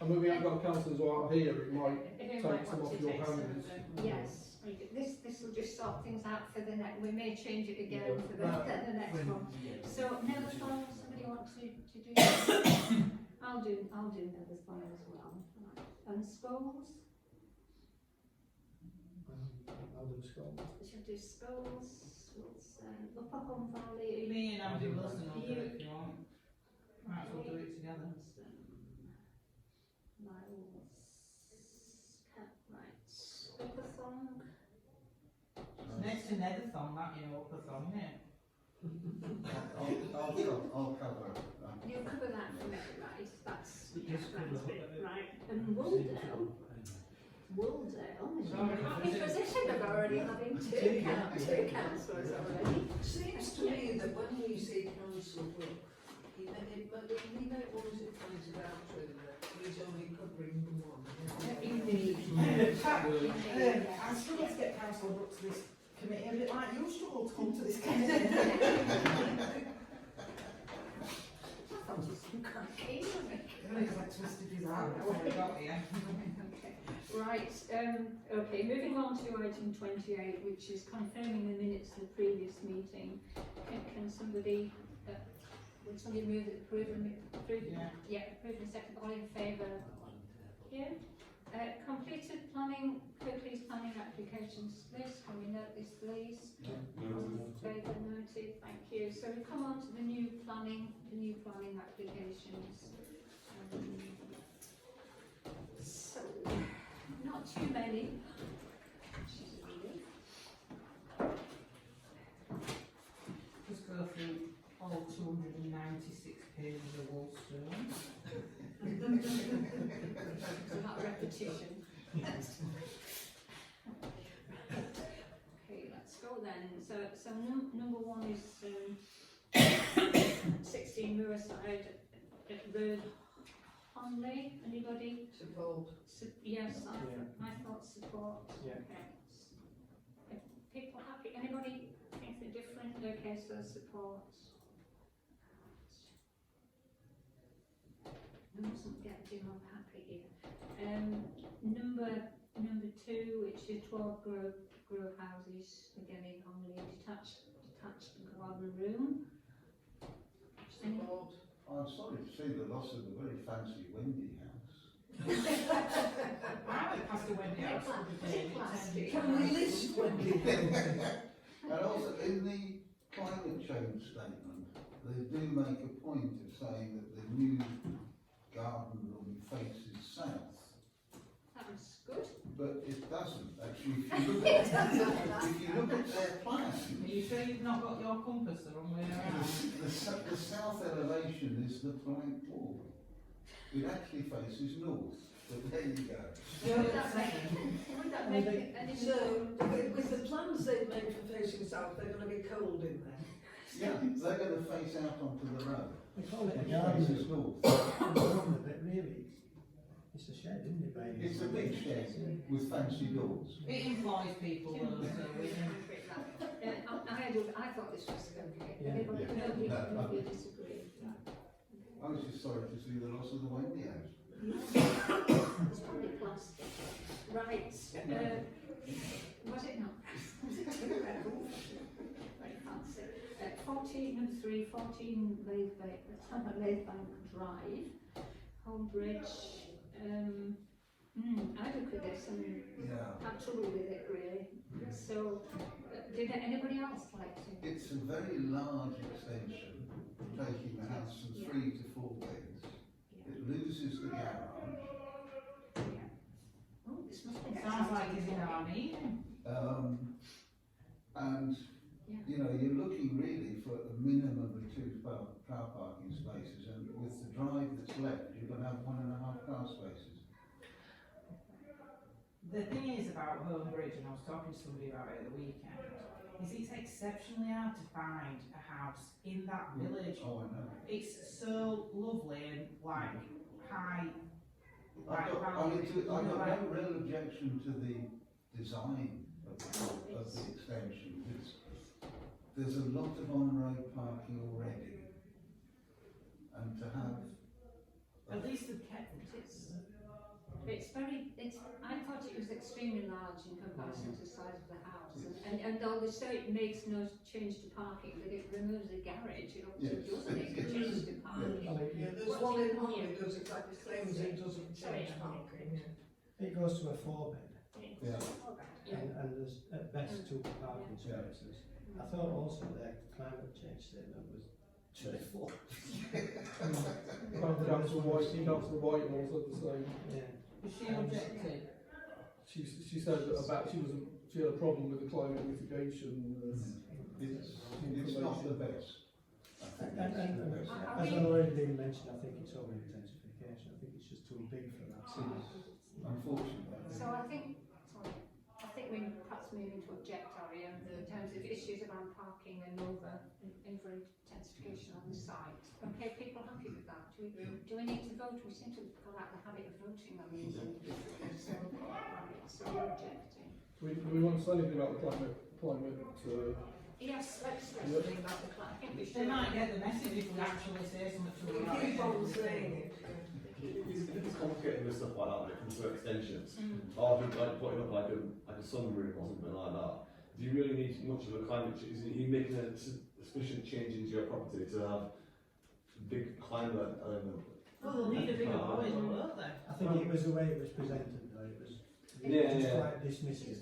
And when we haven't got councillors out here, it might Who take might some want off to your take some of hands. them? Yes. This will just sort things out for the next. We may change it again Yeah. for the next one. Yeah. So Netherthorn, somebody want to do that? I'll do Netherthorn as well. Right. And Scoles? I'll do Scotland. We should do Scoles. Upper Home Valley. Me and Andy Wilson will do it if you want. Might as well do it together. Right. Upperthorn. It's next to Netherthorn, that, you know, Upperthorn, isn't it? I'll cover that. You cover that for me, right? That's Just cover right. Right. And Wooldale. Sorry, Happy position of already having two councillors already. Seems to me that when we see council work, he may want to point it out to them that he's only covering the one. I struggle to get council up to this committee, a bit like you struggle to come to this committee. Because I twisted his arm before I got here. Right, okay, moving on to item 28, which is confirming the minutes of the previous meeting. Can somebody, would somebody move it, approve and second, all in favour? Yeah. Completed planning, Kirklees planning applications list, can we note this please? All in favour, noted, thank you. So we come on to the new planning applications. So, not too many. Just go through all 296 pages of Wallstone. So that repetition. Okay, let's go then. So number one is 16 Moorside Road, Honley. Anybody? Support. Yes, I thought support. Yeah. Okay. People happy? Anybody anything different? Okay, so support. Doesn't get too happy here. Number two, which is 12 Grove houses, again in Honley, detached garden room. Support. I'm sorry to see the loss of the very fancy Wendy house. I went past the Wendy house the other day. Plastic. Can we list Wendy? And also, in the climate change statement, they do make a point of saying that the new garden room faces south, That's good. but it doesn't actually. If you look at their plan, Are you sure you've not got your compass the wrong way around? the south elevation is the blank wall. It actually faces north, but there you go. Would that make it any So, with the plans they've made for facing south, they're going to be cold in there. Yeah, they're going to face out onto the road. They call it a Which garden faces room. north. But really, it's a shed, isn't it, baby? It's a big shed with fancy doors. It employs people though, so we can... I thought this was okay. Yeah. Anybody, Yeah. nobody disagreed. I was just sorry to see the loss of the Wendy house. It's probably plastic. Right, was it not? Very fancy. 14, number 3, 14 Lathebank Drive, Homebridge. I look at this and Yeah. had trouble with it really. So, did anybody else like to? It's a very large extension, taking the house from 3 to 4 beds. It loses the garage. Oh, this must be. Sounds like it's in our meeting. And you know, you're looking really for a minimum of 2 car parking spaces, and with the drive that's left, you're going to have 1.5 car spaces. The thing is about Home Bridge, and I was talking to somebody about it at the weekend, is it's exceptionally hard to find a house in that village. Oh, I know. It's so lovely and like high. I've got no real objection to the design of the extension. There's a lot of on-road parking already, and to have At least they've kept it. I thought it was extremely large in comparison to the size of the house, and although they say it makes no change to parking, but it removes the garage, it obviously doesn't make a change to parking. Yeah, there's one in Holly does exactly claims it doesn't change parking. It goes to a 4-bed, yeah. and there's at best 2 parking spaces. I thought also their climate change statement was truthful. Councillor White also the same. Yeah. Was she objected? She said that she had a problem with the climate mitigation. It's not the best. As already been mentioned, I think it's over intensification. I think it's just too big for that. Unfortunately. So I think we perhaps moving to object, Harry, in terms of issues around parking and over intensification on the site. Okay, people happy with that? Do we need to vote? We seem to go out the habit of voting on these. So you're objecting. Do we want to say anything about the climate? Yes, let's say something about the climate. I think we They should. might get the message if we actually say something to them. Keep on saying it. It's complicated with stuff like that when it comes to extensions. Or like putting up like a sunroof or something like that. Do you really need much of a climate change? Are you making a sufficient change into your property to have big climate element? Well, they'll need a bigger boiler, won't they? I think it was the way it was presented, though. It was quite dismissive.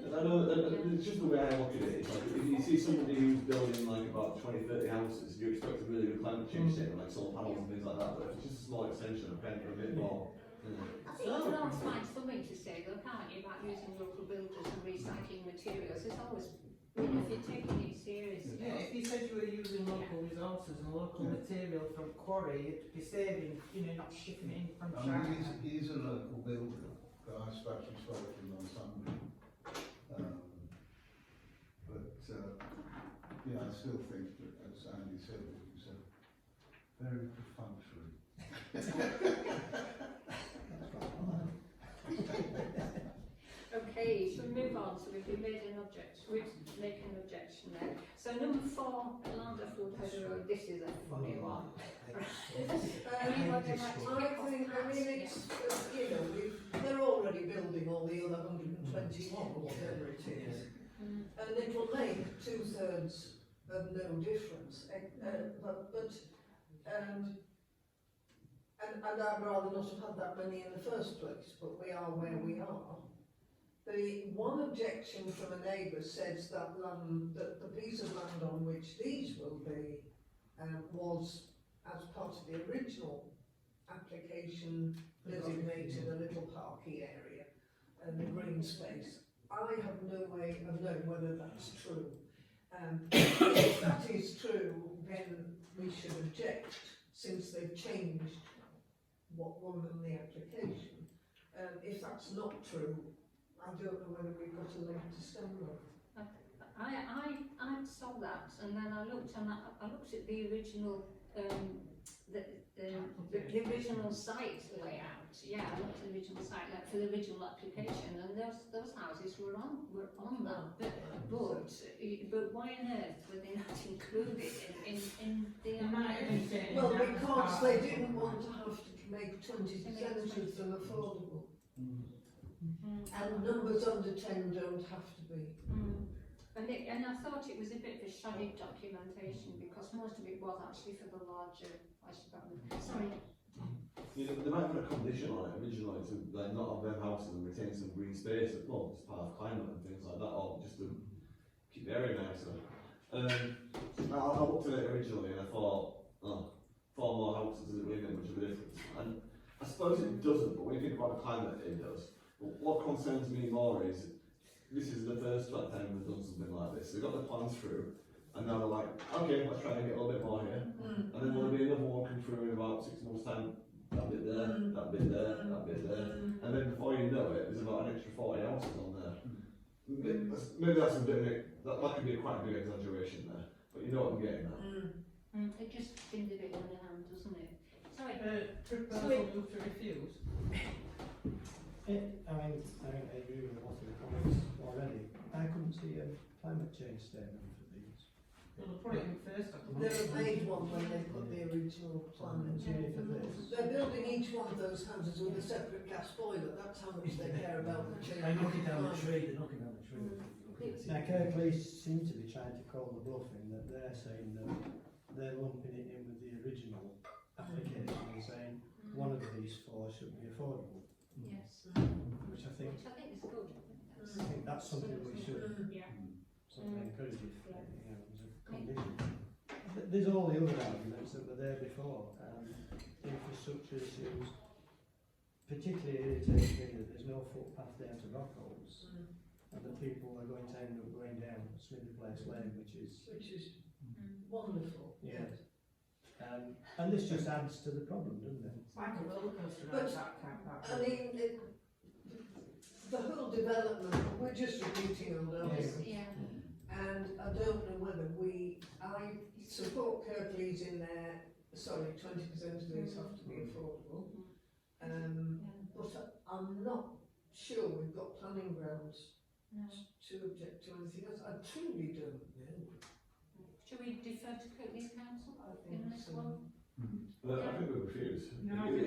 I know, it's just the way I look at it. It's like if you see somebody who's building like about 20-30 houses, you expect a really good climate change statement, like solar panels and things like that. But if it's just a small extension of paying for a bit more. I think you can always find something to say, though, can't you, about using local builders and recycling materials? It's always, if you're taking it seriously. Yeah, if you said you were using local resources and local material from quarry, you'd be saving, not shipping it in from China. He's a local builder, but I actually spoke to him on Sunday. I still think that, as Andy said, it was a very perfunctory. Okay, so move on. So we've made an objection. We've made an objection there. So number 4, Landfield Header Road. This is a funny one. They're already building all the other 121 or whatever it is, and it will make 2/3 of no difference. And I'd rather not have had that many in the first place, but we are where we are. The one objection from a neighbour says that the piece of land on which these will be was, as part of the original application, designated a little parky area and the green space. I have no way of knowing whether that's true. If that is true, then we should object, since they've changed what was in the application. If that's not true, I don't know whether we've got a leg to stand on. I saw that, and then I looked at the original the original site layout. Yeah, I looked at the original site layout for the original application, and those houses were on that. But why on earth were they not included in the application? Well, because they didn't want to have to make 20% of them affordable. And numbers under 10 don't have to be. And I thought it was a bit of a shoddy documentation, because most of it was actually for the larger. Sorry. They might put a condition on it originally to like not have them houses and retain some green space, well, as part of climate and things like that, or just to keep the area nicer. I looked at it originally and I thought, 4 more houses doesn't really make much of a difference. And I suppose it doesn't, but when you think about the climate, it does. But what concerns me more is this is the first time we've done something like this. They got the plans through, and now they're like, okay, let's try and get a little bit more here. And then there'll be another one come through in about 6 months' time. That bit there, that bit there, that bit there, and then before you know it, there's about an extra 40 houses on there. Maybe that's a bit. That could be quite a big exaggeration there, but you know what I'm getting at. It just seems a bit underhand, doesn't it? Sorry. Proposal move to refuse. I agree with a lot of the comments already. I couldn't see a climate change statement for these. Well, they'll put it in first. They made one when they put the original plan in. For this. They're building each one of those houses with a separate gas boiler. That's how much they care about the change. They're knocking down the tree, they're knocking down the tree. Now, Kirklees seem to be trying to call the bluff in that they're saying that they're lumping it in with the original application and saying one of these four should be affordable. Yes. Which I think is good. I think that's something we should encourage if, Yeah. as a condition. There's all the other arguments that were there before. Infrastructure issues, particularly irritates me that there's no footpath down to Rockholes, and that people are going to end up going down Smithy Place Lane, which is wonderful. yes. And this just adds to the problem, doesn't it? It's like a roller coaster But, ride, that. I mean, the whole development, we're just repeating ourselves. Yeah. And I don't know whether I support Kirklees in there, sorry, 20% of these have to be affordable. But I'm not sure we've got planning grounds to object to anything else. I truly don't know. Shall we defer to Kirklees Council in this one? I think we refuse. No, I think we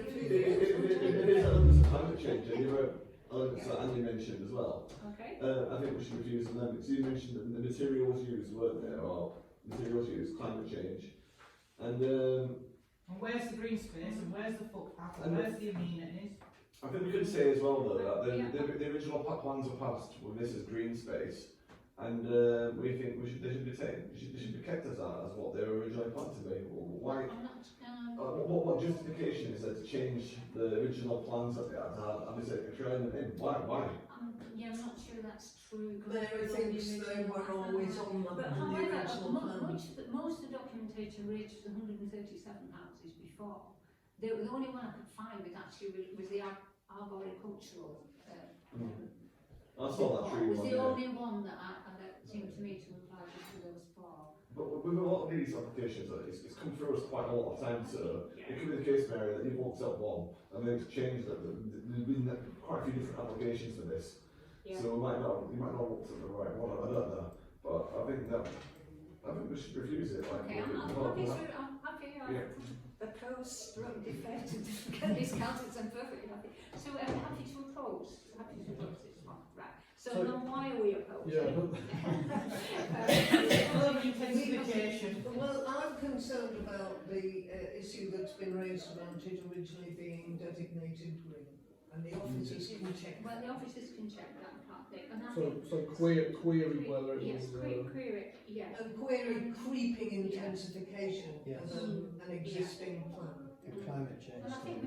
refuse. It is elements of climate change, and there were elements that Andy mentioned as well. Okay. I think we should refuse them. Because you mentioned that the materials used weren't there, or materials used, climate change. And where's the green space, and where's the footpath, and And where's the amenities? I think we could say as well though that the original plans were passed with this as green space, and we think they should be taken. They should be kept as that, as what they were originally planned to be. Why? What justification is there to change the original plans that they had to have? And they said, if you're in, why? Yeah, I'm not sure that's true. Mary thinks they were always on the original plan. Most of the documentation related to the 137 houses before. The only one I could find was the arboricultural. I saw that tree was one. the only one that seemed to me to apply to those four. But with a lot of these applications, it's come through us quite a lot of times, so it could be the case, Mary, that you've looked up one and then it's changed that there's been quite a few different applications for this. Yeah. So you might not have looked at the right one, I don't know. But I think we should refuse it. Like, Okay, I'm happy the coast defer to Kirklees Council, I'm perfectly happy. So happy to oppose? Happy to oppose this one, right. So then why are we opposed? Intensification. Well, I'm concerned about the issue that's been raised about it originally being designated green, and the officers can check. Well, the officers can check that, can't they? And I So query whether it yes, was. query, yeah. And query creeping intensification Yes. of an existing plan. Climate change. And I think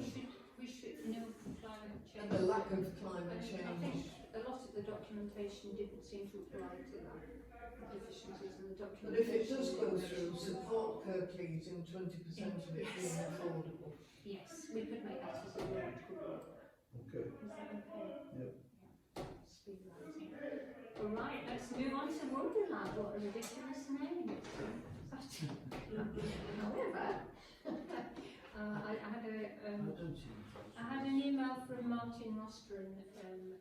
we should know climate change. And the lack of climate I think change. a lot of the documentation didn't seem to apply to that. The deficiencies in the documentation. But if it does go through, support Kirklees in 20% of it being affordable. Yes, we could make that as a word. Okay. Is that okay? Yep. Speed writing. All right, let's move on to Wonderland. What a ridiculous name. However, I had an email from Martin Rostron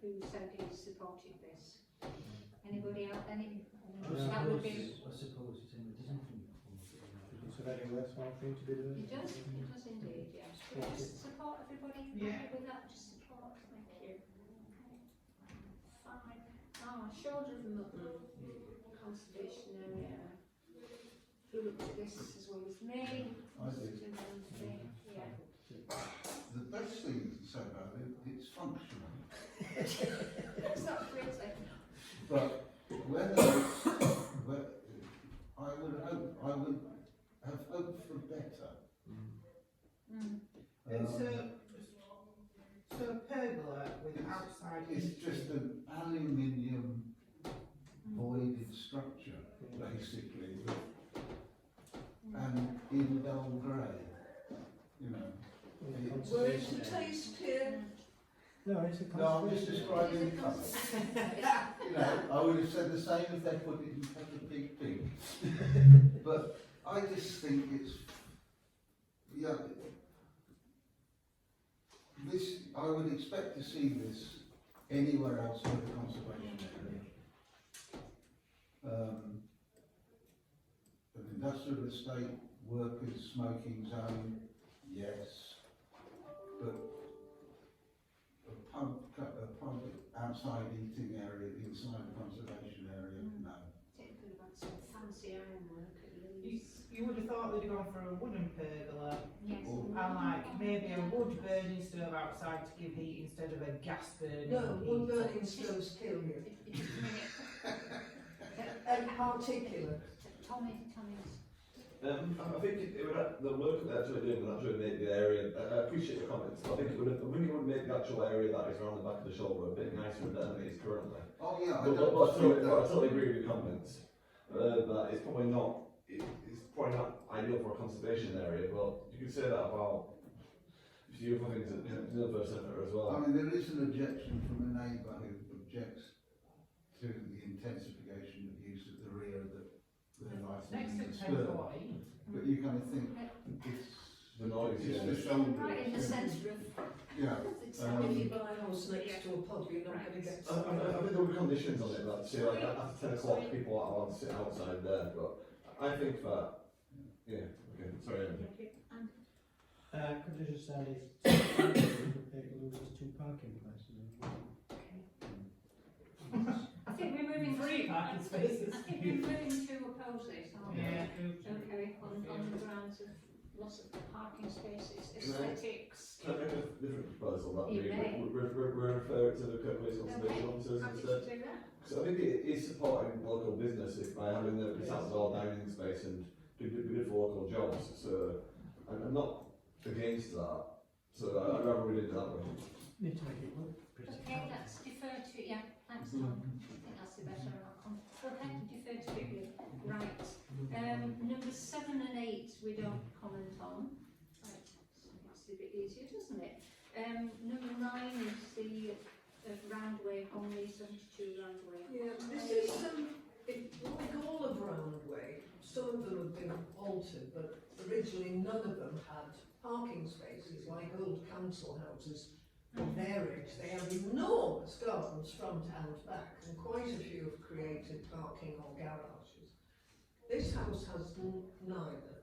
who said he supported this. Anybody else? That would be. I suppose it's in the design. It's a very worthwhile thing to be doing. It does indeed, yes. Should we just support everybody? Yeah. With that, just support. Thank you. Fine. Shoulder of the Mutton Conservation Area. Who looked at this as well as me? I did. Yeah. The best thing to say about it, it's functional. That's not pretty. But whether I would have hoped for better. So a pergola with outside. It's just an aluminium dull grey. You know. Where is the taste here? No, it's a No, I'm just conservation. describing the colour. You know, I would have said the same if they put it in Peppa Pig Pink. But I just think it's, yeah, this, I would expect to see this anywhere else in the conservation area. An industrial estate, workers' smoking zone, yes, but a public outside eating area inside the conservation area, no. Typically about some fancy ironwork at least. You would have thought they'd have gone for a wooden pergola, Yes. and like maybe a wood burning stove outside to give heat instead of a gas burning. No, heat. wood burning stoves kill you. And particular. Tommy's. I think it would have, the work that they're actually doing would actually make the area, I appreciate your comments, but I think it would make the actual area that is around the back of the shoulder a bit nicer than it is currently. Oh yeah, But I totally agree with your comments, that it's probably not, it's probably not ideal for a conservation area, but you could say that about a few other things at the Universe Centre as well. I mean, there is an objection from a neighbour who objects to the intensification of use at the rear of the Next to licensing spur. 10:40. But you kind of think it's The noise, it's yeah. the shoulder. Right in the centre of. Yeah. If you buy a house next to a pub, you're not going to get. I think there were conditions on it that say like after 10 o'clock people are allowed to sit outside there, but I think that, yeah, okay, sorry Andy. Could I just say, it loses 2 parking places as well. I think we're moving Free parking spaces. I think we're moving to oppose this, aren't we? Yeah. Okay, on the grounds of loss of parking spaces, aesthetics. Can I make a different proposal that we You may. refer it to the Kirklees Conservation Officers Happy instead? to do that. Because I think it is supporting local business if by having this outdoor dining space and be good for local jobs. So I'm not against that. So I'd rather we did it that way. Need to make it look pretty. Okay, let's defer to, yeah, thanks Tom. I think that's the better outcome. Okay, defer to you. Right. Number 7 and 8 we don't comment on. Right, so that's a bit easier, doesn't it? Number 9 is the Roundway, only 72 Roundway. Yeah, this is like all of Roundway. Some of them have been altered, but originally none of them had parking spaces like old council houses. Of their age, they have enormous gardens front and back, and quite a few have created parking or garages. This house has neither.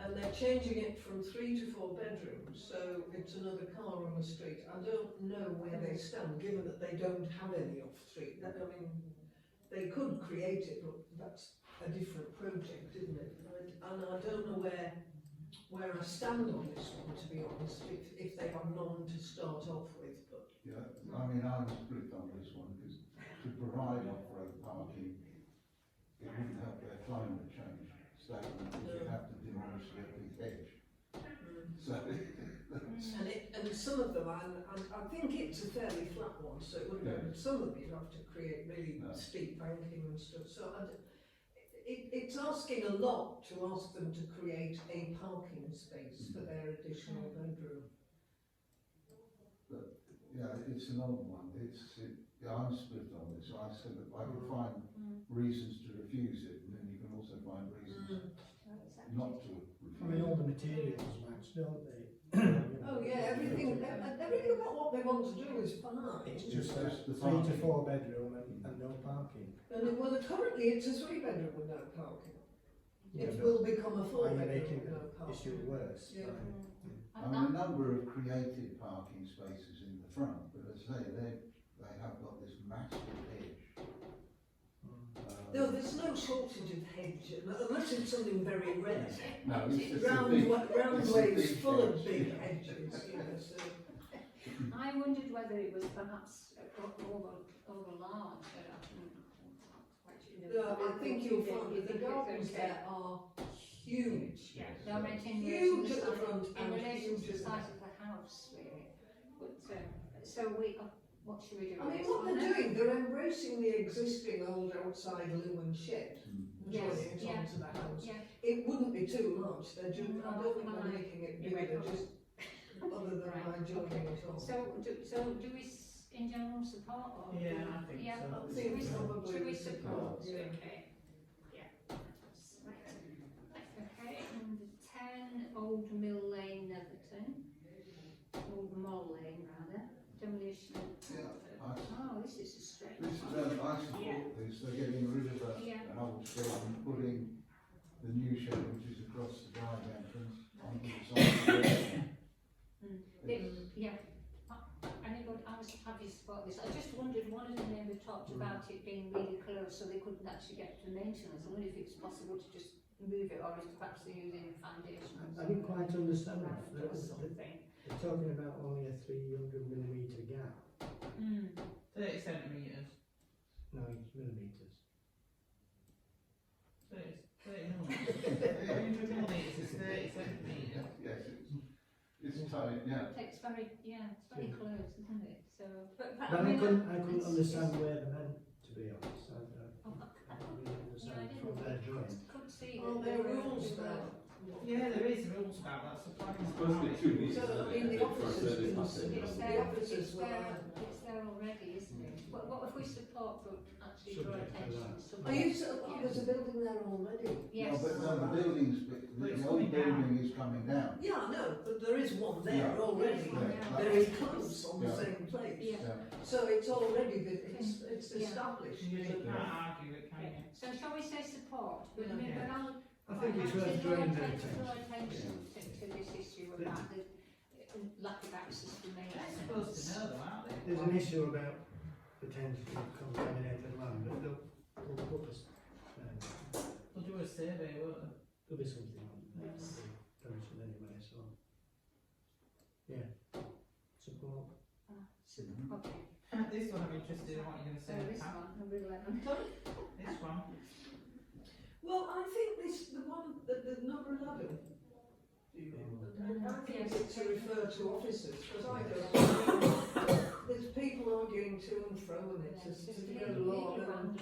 And they're changing it from 3 to 4 bedrooms, so it's another car on the street. I don't know where they stand, given that they don't have any off-street. I mean, they could create it, but that's a different project, isn't it? And I don't know where I stand on this one, to be honest, if they have none to start off with. But Yeah, I mean, I'm split on this one because to provide off-road parking, it wouldn't help their climate change statement because you have to demolish every hedge. So, and some of them, I think it's a fairly flat one, so it wouldn't Yeah. be, some of them you have to create really No. steep banking and stuff. So it's asking a lot to ask them to create a parking space for their additional bedroom. yeah, it's an old one. Yeah, I'm split on this. I said that I can find reasons to refuse it, and then you can also find reasons not to refuse I mean, all it. the materials match, don't they? Oh yeah, everything about what they want to do is fine. It's It's just a just the 3 to parking. 4 bedroom and no parking. Currently it's a 3-bedroom with no parking. Yeah, It but will become a are you 4-bedroom making with no the parking. issue worse? Yeah. I mean, a number of created parking spaces in the front, but as I say, they have got this massive hedge. No, there's no shortage of hedge, unless it's something very rare. No, it's just a big, Roundway's big full of hedge. big hedges, you know, so. I wondered whether it was perhaps over large, but I couldn't quite No, I think you'll find that the gardens there are huge. Yeah, they're renting Huge at the front in and relation huge to the at the size back. of the house, really. But so what should we do? I with mean, this what one they're then? doing, they're embracing the existing old outside loo and shed, Yes, joining it yeah. onto the house. Yeah, it wouldn't be too much, they're just, I don't think they're making it bigger, they're just, other than my joining at all. So do we in general support or? Yeah, I think Yeah, so. I think probably should we we support? support, yeah. Okay. Yeah. Okay, number 10, Old Mill Lane, Netherton. Old Mill Lane, rather. Demolition. Oh, this is a strange This is, one. I support this, they're getting rid of Yeah. an old shed and putting the new shed, which is across the drive entrance, onto the side. Yeah. Anybody, have you spotted this? I just wondered, one of the neighbours talked about it being really close so they couldn't actually get to maintenance. I wonder if it's possible to just move it or if perhaps they're using foundation. I didn't quite understand that. Or something. They're talking about only a 300mm gap. 30 centimetres. No, it's millimetres. 30 millimetres. 300 millimetres is 30 centimetres. Yes, it's tight, yeah. It's very, it's very close, isn't it? So, but But I couldn't understand where they're meant to be honest. I really yeah, I understand didn't. from their drawing. Couldn't see. Are there rules now? Yeah, there is rules about that. So It's supposed to be 2 metres, So, isn't I mean, it? the For a officers service can passage. It's The there, officers it's will there, have. it's there already, isn't it? What if we support but actually draw Subject to attention? that. Are you, there's a building there already? Yes. No, but no, the building's, the old building is coming down. Yeah, I know, but there is one there Yeah. already, Yeah. very close on the Yeah. same place. Yeah. So it's already, it's Yeah. established. You that- can't argue it, can you? So shall we say support? But Yeah. I think it's worth drawing their draw attention. attention to this issue about the lack of access to They're maintenance. supposed to know though, aren't they? There's an issue about potentially contaminated land, but they'll put us. They'll do a survey, won't they? There'll be something on there. Permission anyway, so. Yeah. Support. Okay, This one I'm interested in what you're going to so say. this Pam. one, number 11. This one. Well, I think the one, the number 11, I think it's to refer to officers, because I don't, there's people arguing to and fro and it's just to go along and.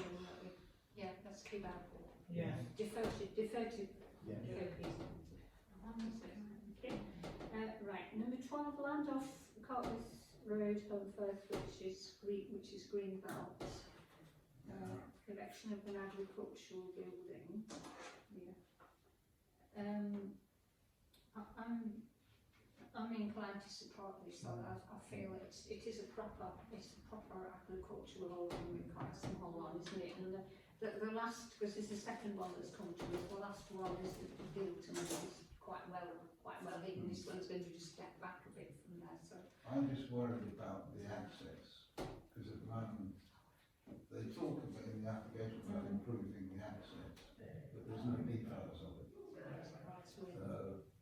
Yeah, that's keep out. Yeah. Defer to Yeah. Okay. Right, number 12, land off Cottles Road, Holmfirth, which is Greenbelt. Erection of an agricultural building. Yeah. I'm inclined to support this. I feel it is a proper agricultural holding with quite a small one, isn't it? And the last, because this is the second one that's come to us, the last one is the Bilton, which is quite well hidden. This one's going to just step back a bit from there. So I'm just worried about the access, because at the moment, they talk about in the application about improving the access, but there's no details of it.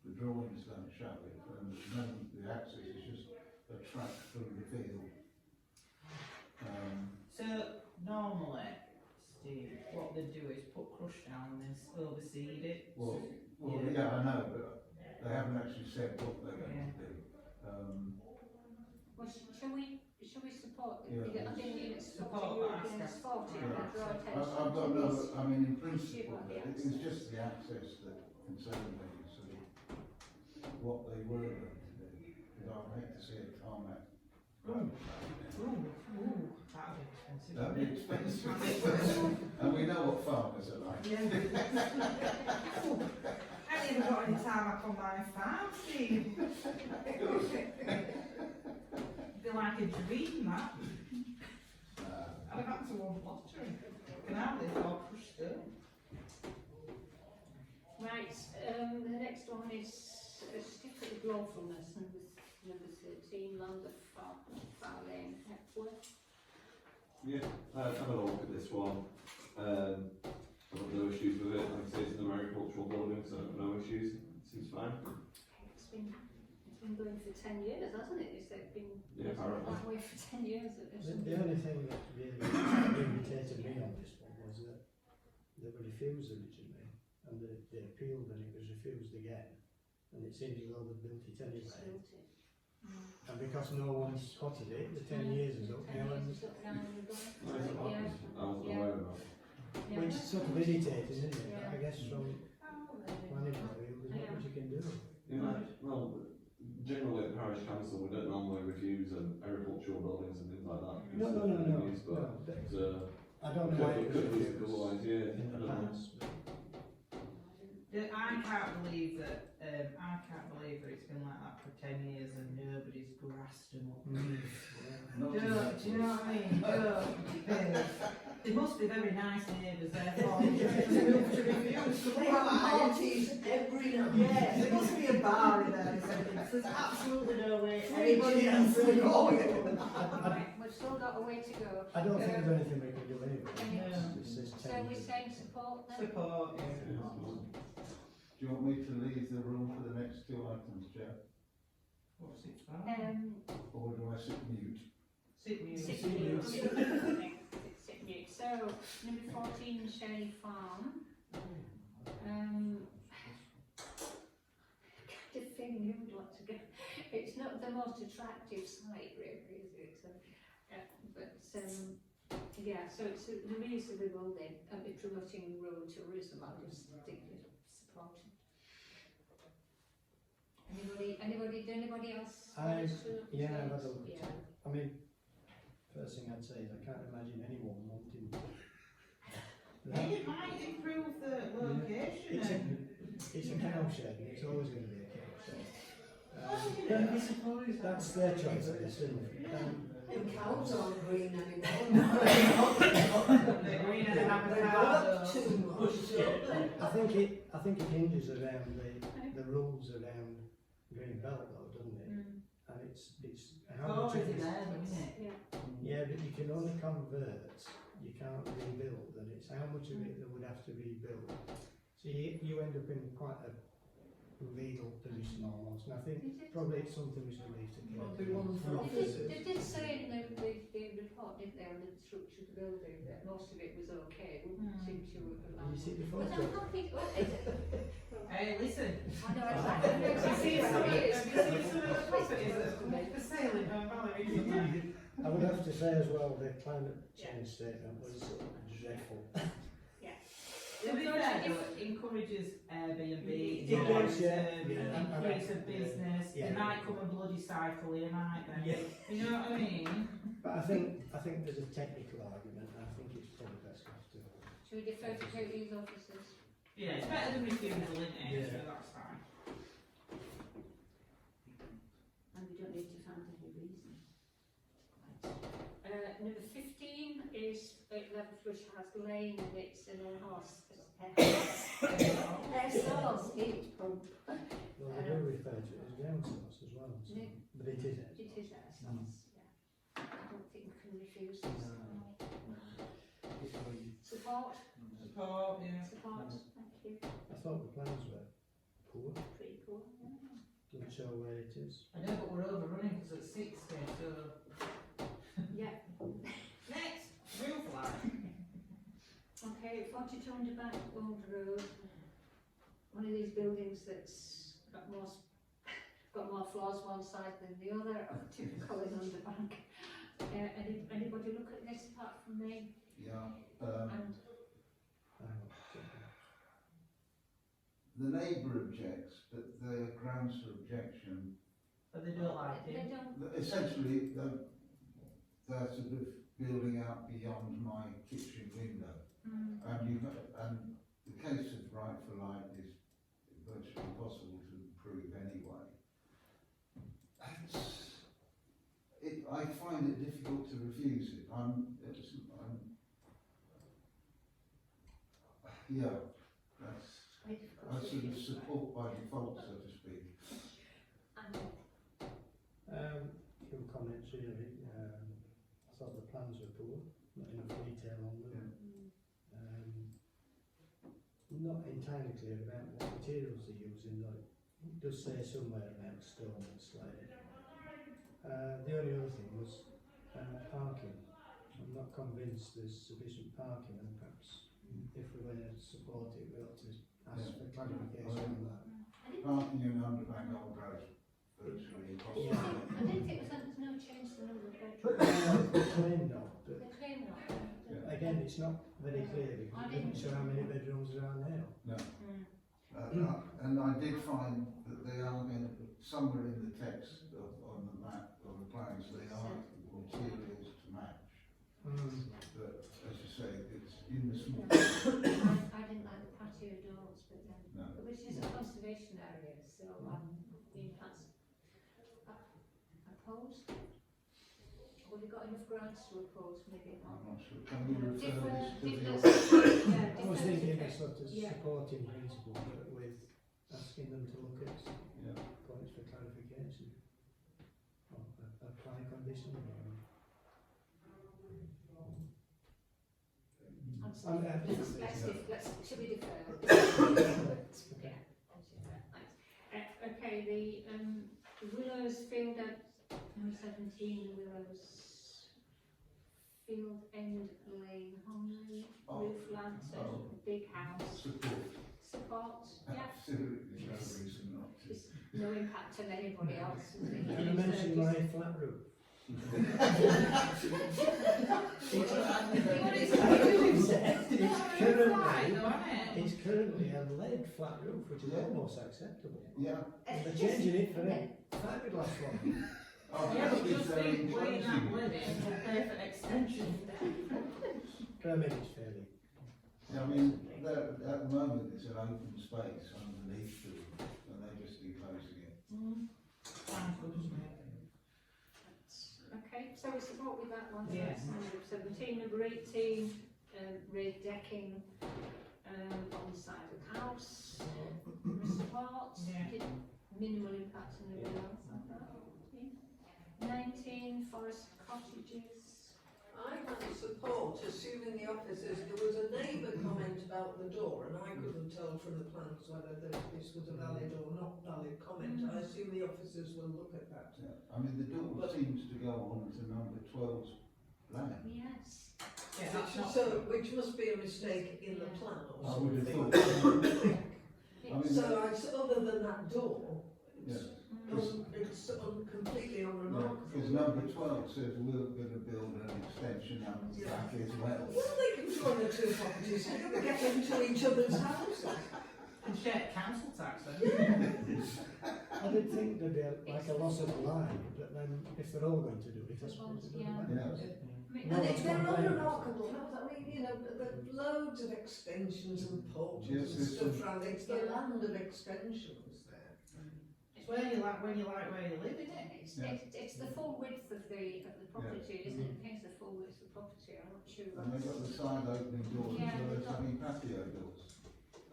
The drawings don't show it, and at the moment, the access is just a track through the field. So normally, Steve, what they do is put crush down and then overseed it. Well, Yeah. yeah, I know, but they haven't actually said what they're going to do. well, shall we support it? Yeah. I think it's Support, European ask us. sport, Yeah. and draw attention I've got to no, this. I mean, in Issue principle, about the it's just the access that concerns me, sort of, what they were going to do. Because I'd hate to see a tarmac. Ooh, that'd be expensive. That'd be expensive. And we know what farmers are like. I haven't even got any time up on my farm, Steve. Be like a dream, that. I'd have had to one lottery. Now they've all crushed up. Right, the next one is a certificate of lawfulness, number 13, land of Far Lane, Hepworth. Yeah, have a look at this one. I've got no issues with it. Like I say, it's an agricultural building, so no issues. Seems fine. It's been going for 10 years, hasn't it? It's been apparently. that way for 10 years. The only thing that really irritated me on this one was that they were refused originally, and they appealed and it was refused again, and it seems as though they built it anyway. And because no one spotted it, the 10 years is up now, and which is sort of irritating, isn't it? I guess from planning body, there's not much you can do. Yeah, well, generally at parish council we don't normally refuse agricultural buildings and things like that. No, because no, no, they're no. used, no. but, I don't know why it was could be refused otherwise, yeah. in the I don't know. past. I can't believe that. It's been like that for 10 years and nobody's grassed them up. Do you know what I mean? They must be very nice neighbours, therefore. They have parties every night. Yeah, there must be a bar in there. There's absolutely no way Anybody else will go. We've still got a way to go. I don't think there's anything we can do anyway. No. It's just So we're saying support then? Support, Do you want me to leave the room for the next two items, Jeff? What's it for? Or do I sit mute? Sit mute. Sit mute. Sit mute. So, number 14, Shelley Farm. Kind of thing you would want to go. It's not the most attractive site, really, is it? So, yeah, so it's the reuse of the building and promoting rural tourism. I just think it's supported. Anybody else? Yeah, I've had a look at it. I mean, first thing I'd say is I can't imagine anyone wanting It might improve the location. It's a cow shed and it's always going to be a cow shed. I suppose That's their choice, isn't it? The cows aren't green anymore. They're green and They avocado. look too much. I think it hinges around the rules around green belt though, doesn't it? And it's how much Already it is. there, isn't it? Yeah, but you can only convert, you can't rebuild, and it's how much of it that would have to be built. So you end up in quite a legal position almost, and I think probably it's something we should leave to Probably one for officers. They did say in the report, didn't they, on the structure of the building, that most of it was okay. Wouldn't seem to have You see the But photo? I'm happy. Hey, listen. I know exactly. I know exactly what it is. You see some of the properties that are for sale in Home Valley. I would have to say as well, the climate change statement was dreadful. To be fair, though, it encourages Airbnb, It does, yeah. increase of business, they might come and bloody cycle here, might they? Yeah. You know what I mean? But I think there's a technical argument, and I think it's probably best not to. Should we defer to these officers? Yeah, it's better than refusal, isn't it? Yeah. So that's fine. And we don't need to find any reason. Number 15 is Leatherbush has Lane, and it's an air source heat pump. Well, they do refer to it as ground source as well, so, but it is. It is air source, yeah. I don't think we can refuse this. Support? Support, yeah. Support, thank you. I thought the plans were poor, Pretty poor, yeah. doesn't show where it is. I know, but we're overrunning because it's 60, so. Yeah. Next, real flag. Okay, 42 Underbank Old Road. One of these buildings that's got more floors one side than the other, typical in Underbank. Anybody look at this apart from me? Yeah. And The neighbour objects, but the grounds for objection, But they don't like they it. don't. essentially, they're sort of building out beyond my kitchen window. And the case of right for light is virtually impossible to prove anyway. I find it difficult to refuse it. I sort of support by default, so to speak. Few comments really. I thought the plans were poor, not enough detail on them. Not entirely clear about what materials they're using, though it does say somewhere about stone and slate. The only other thing was parking. I'm not convinced there's sufficient parking, and perhaps if we're going to support it, we ought to ask for clarification on that. Parking in Underbank Old Road, virtually impossible. I didn't think there's no change to the number of bedrooms. They claim not, but They claim not. again, it's not very clear because it doesn't show how many bedrooms there are now. No. And I did find that they are going to put somewhere in the text on the map, on the plans, they are materials to match. But as you say, it's in the small. I didn't like the patio doors, but then, No. which is a conservation area, so that's opposed. Have we got enough grants to oppose? Maybe not. I'm not sure. Can we refer this to the Yeah, I was thinking a sort of yeah. supporting principle, but with asking them to look at Yeah. points for clarification. Or apply condition. Should we defer? Yeah. Okay, the Willows Field at number 17, the Willows Field End Lane, Homley, roof lantern, big house. Support, yeah. Absolutely, no reason not to. It's no impact on anybody else. Can I mention my flat roof? It's currently a lead flat roof, which is almost acceptable. Yeah. And they're changing it for a fiberglass one. Yeah, but just been playing that living will pay for an extension. But I mean, it's fairly. Yeah, I mean, at the moment it's an open space underneath the roof, and they're just enclosing it. Sounds good, doesn't it? Okay, so we support with that one. So Yes. that's number 17, number 18, raised decking on the side of the house. Support, Yeah. minimal impact on everyone else like that. Yeah. 19, forest cottages. I had support, assuming the officers, there was a neighbour comment about the door, and I couldn't tell from the plans whether this was a valid or not valid comment. I assume the officers will look at that. Yeah. I mean, the door seems to go on to number 12's plan. Yes. Yeah, that's not Which must be a mistake in the plan or I would have something. thought. I mean, So other than that door, yeah. it's completely unremarkable. Because number 12 says we're going to build an extension out the back as well. Well, they can join the two properties, they're going to get into each other's houses. and share council tax then. I did think there'd be like a loss of line, but then if they're all going to do it, I suppose it doesn't matter. And it's very unremarkable. I mean, you know, there are loads of extensions and porches and stuff around it. It's the land of extensions there. It's where you like where you live, isn't it? It's the full width of the property, isn't it? I think it's the full width of the property. I'm not sure. And they've got the side opening doors as well as having patio doors.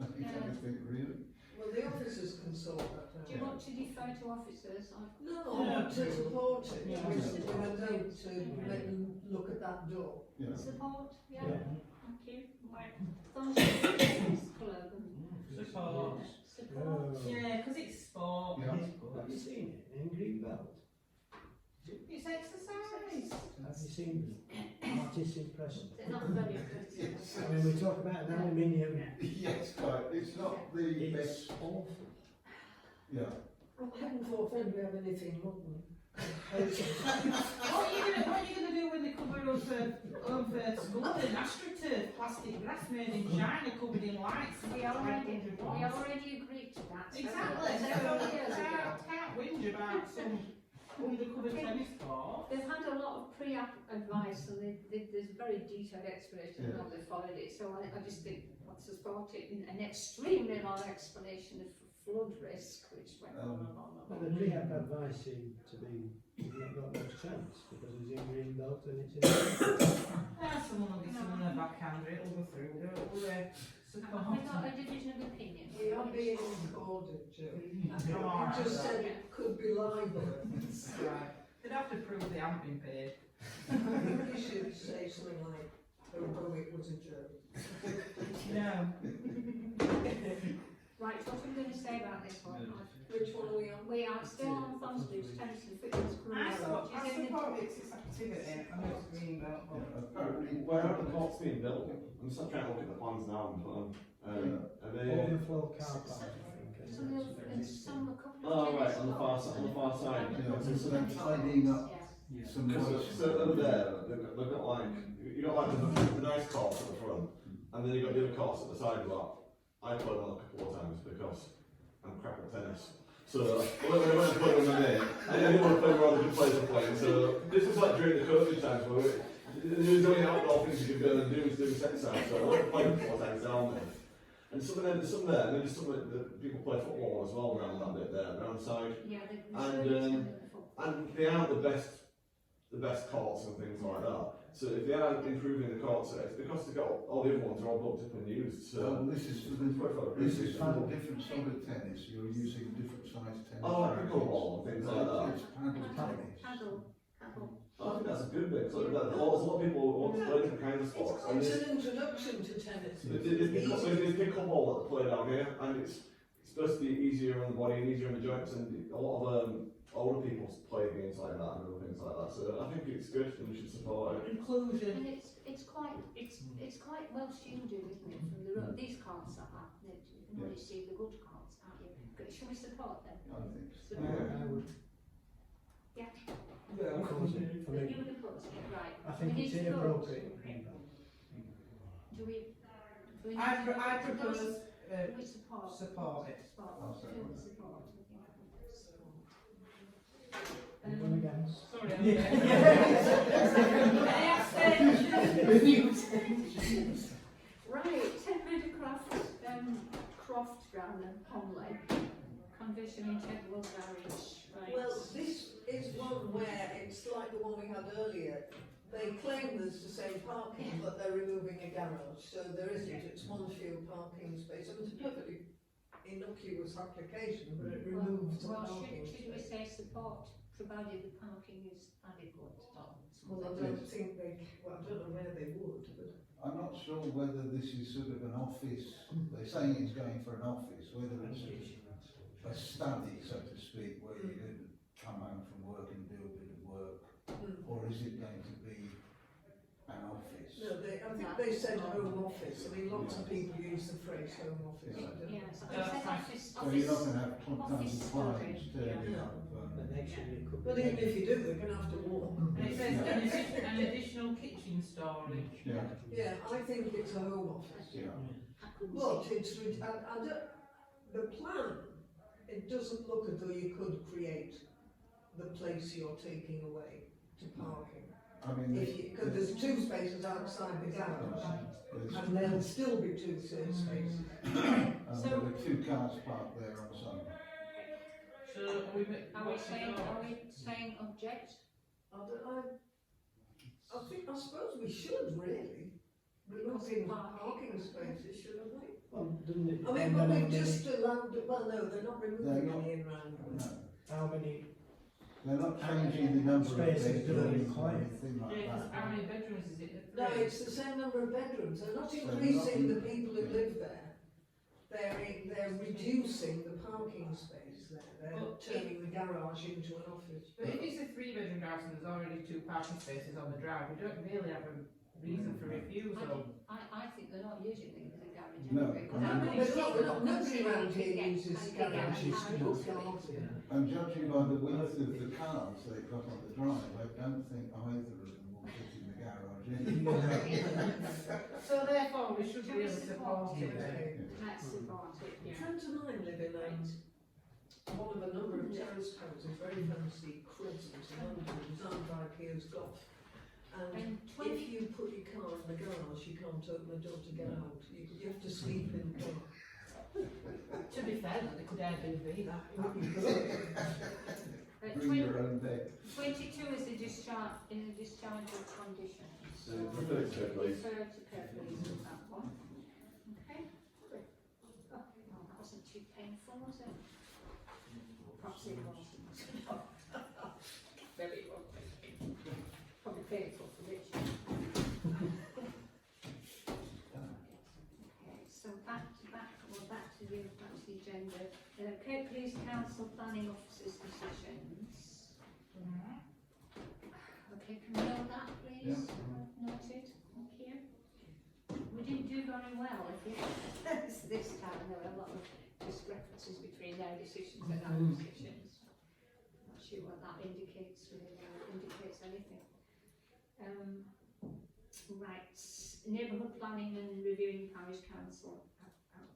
I think everything really. Well, the officers can sort that out. Do you want to defer to officers? No, I want to support it. With a note to make them look at that door. Support? Yeah. Thank you. Right. Thumbs club. Support. Support. Yeah, because it's sport. Have you seen it in Greenbelt? It's exercise. Have you seen the artist's impression? They're not very good. I mean, we talk about an aluminium. Yes, but it's not the best. Awful. Yeah. Oh, heaven forfend we have anything modern. What are you gonna do when they cover over school in astroturf, plastic grass made in China, covered in lights? We already agreed to that. Exactly. Several years ago. Can't whinge about some undercover tennis court. They've had a lot of pre-advice and there's very detailed explanation of how they followed it, so I just think I'd support it in an extremely long explanation of flood risk, which went on and on and But on. the pre-app advice seemed to be, you've not got much chance because it's in Greenbelt and it's in. Someone will get someone a backhander, it'll go through. We'll Have we got a division of opinion? We are being recorded, Joe. Oh, You just said it could be libel. Right. They'd have to prove they haven't been paid. I think you should say something like, oh, it was a joke. No. Right, what are we going to say about this one? Which one are we on? We are still on Thornsbridge, Tennyson, Fitness Group. I support its activity. I know it's Greenbelt. Apparently, Where are the courts being built? I'm just trying to look at the plans now and put them. Are they? Overflow car park, I think. Some a couple of Oh right, tennis on the far side. On the far side. So they're tidying up some So over there, they've got like you got like the nice course at the front, and then you've got the other course at the side of that. I played on a couple of times because I'm crap at tennis. So when I play with my mate, I didn't want to play where other good players are playing. So this was like during the COVID times where there's only outdoor things you could go and do was do tennis out. So I went to play a couple of times down there. And some there, and then there's some that people play football as well around that bit there, around the side. Yeah, And they aren't the best courts and things like that. So if they are improving the courts, it's because they've got all the other ones are all booked up and used. So this is for a different sort of tennis. You're using different size tennis. oh, like pickleball and things like that. It's paddle tennis. Paddle. I think that's a good bit. So there's a lot of people who want to play different kinds of sports. It's an introduction to tennis. There's pickleball that they play down here, and it's supposed to be easier on the body and easier on the joints, and a lot of older people play games like that and other things like that. So I think it's good, and we should support it. Inclusion. And it's quite well shielded, isn't it, from the road. These cards are that you can only see the good cards, can't you? Shall we support them? I think so. I would. Yeah. Yeah, of course. You would oppose it, right? I think We it's need to vote. inappropriate. Do we I need to propose do we support? support it. I'll Support. second that. Support. Anyone against? Sorry, Right, 10 Croft rather, Conley, condition in Chedwell Garage, right? Well, this is one where it's like the one we had earlier. They claim there's the same parking, but they're removing a garage, so there isn't. It's one field parking space. I mean, it's a perfectly innocuous application, but it removes the Well, parking should we space. say support, provided the parking is adequate? Well, I don't think I don't know where they would, but. I'm not sure whether this is sort of an office, they're saying it's going for an office, whether it's a study, so to speak, where you can come home from work and do a bit of work, or is it going to be an office? No, I think they said home office. I mean, lots of people use the phrase home office. I don't know. Yes, it says office. So you're not going to have tons office of clients storage. turning Yeah. up. But next year it could But be. even if you do, they're going to have to walk. And it says an additional kitchen storage. Yeah, Yeah, I think it's a home office. yeah. But it's, the plan, it doesn't look as though you could create the place you're taking away to parking. I mean, Because there's 2 spaces outside the garage, and there'll still be 2 spaces. there were 2 cars parked there on Sunday. So are we saying object? I suppose we should really. We're looking at parking spaces, shouldn't we? Well, doesn't it I mean, depend but on how we've many, just allowed, well, no, they're not removing not. any in round. No, how many they're not changing the number of spaces do they bedrooms or require? anything like Yeah, 'cause that. how many bedrooms is it? No, it's the same number of bedrooms. They're not So increasing not- the people who live there. They're reducing the parking space there. They're Well, turning the garage into an office. But if it's a 3-bedroom house and there's already 2 parking spaces on the drive, we don't really have a reason for refusal. I think they're not using it as a garage No, anyway. I mean- Nobody around here uses garages to put cars in. And judging by the width of the cars they've got on the drive, I don't think either of them will fit in the garage anyway. So therefore, we should Shall really we support it. Let's support it, A yeah. friend of mine live in one of a number of terrace houses, very fancy Crescent in London, designed by Piers Goff. And And if you put your car in the garage, you can't open the door to get out. You have to sleep in the car. To be fair, though, they could Airbnb that. Bring your own bed. 22 is the discharge, in the dischargeable condition. So refer to it, please. Refer to please with that one. Okay. Oh, well, that wasn't too painful, was it? Perhaps it wasn't. Very well. Probably painful for Richard. Okay, so back to the agenda. Cape Police Council Planning Officers decisions. Okay, can we note that, please? Noted. Thank you. We didn't do very well, I think. This time there were a lot of discrepancies between their decisions and our decisions. I'm not sure what that indicates, really, indicates anything. Right, neighbourhood planning and reviewing parish council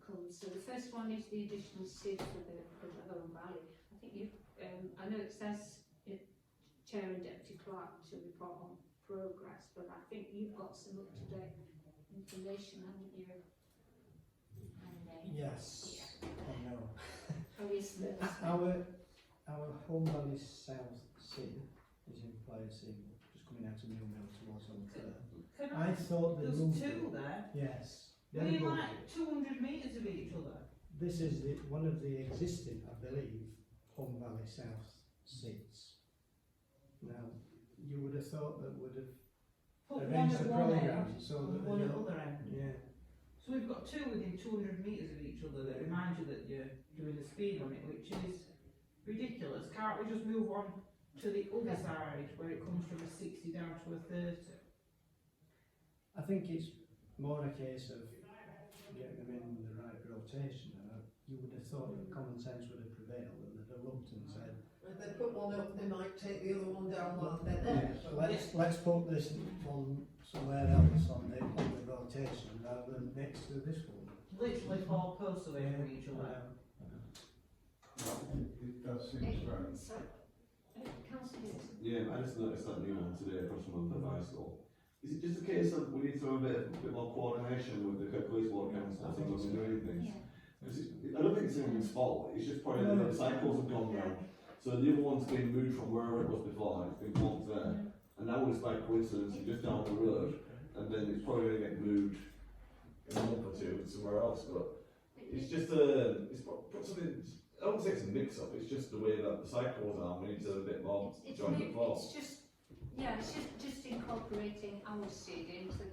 come. So the first one is the additional SID for the Home Valley. I think you, I know it says Chair and Deputy Clerk to report on progress, but I think you've got some up-to-date information, haven't you? Yes, I know. How is it? Our Home Valley South SID is in place just coming out of Mill Mill towards Old Can I thought the there's route- two there. Yes. We're like 200 metres of each other. This is one of the existing, I believe, Home Valley South SIDs. Now, you would have thought that would have Put one arranged at the one programme end so and that one they at don't- other end. Yeah. So we've got two within 200 metres of each other that remind you that you're doing the speed limit, which is ridiculous. Can't we just move on to the other side where it comes from a 60 down to a 30? I think it's more a case of getting them in the right rotation. You would have thought that common sense would have prevailed and they'd have looked and said, If they put one up, they might take the other one down while they're yeah, there. let's put this one somewhere else on the rotation rather than next to this one. Literally 4 posts away from each other. It does seem strange. So, Councillor Hughes. Yeah, I just noticed that new one today across from the high school. Is it just a case of we need to have a bit more coordination with the Police Water Council when we're doing things? Yeah. I don't think it's anyone's fault, it's just probably the cycles have gone down. So the other one's been moved from wherever it was before, and it's been plonked there. And now it's by coincidence just down the road, and then it's probably going to get moved in a month or two somewhere else. But it's just it's something, I don't say it's a mix up, it's just the way that the cycles are, we need to have a bit more joint the floor. It's just incorporating our SID into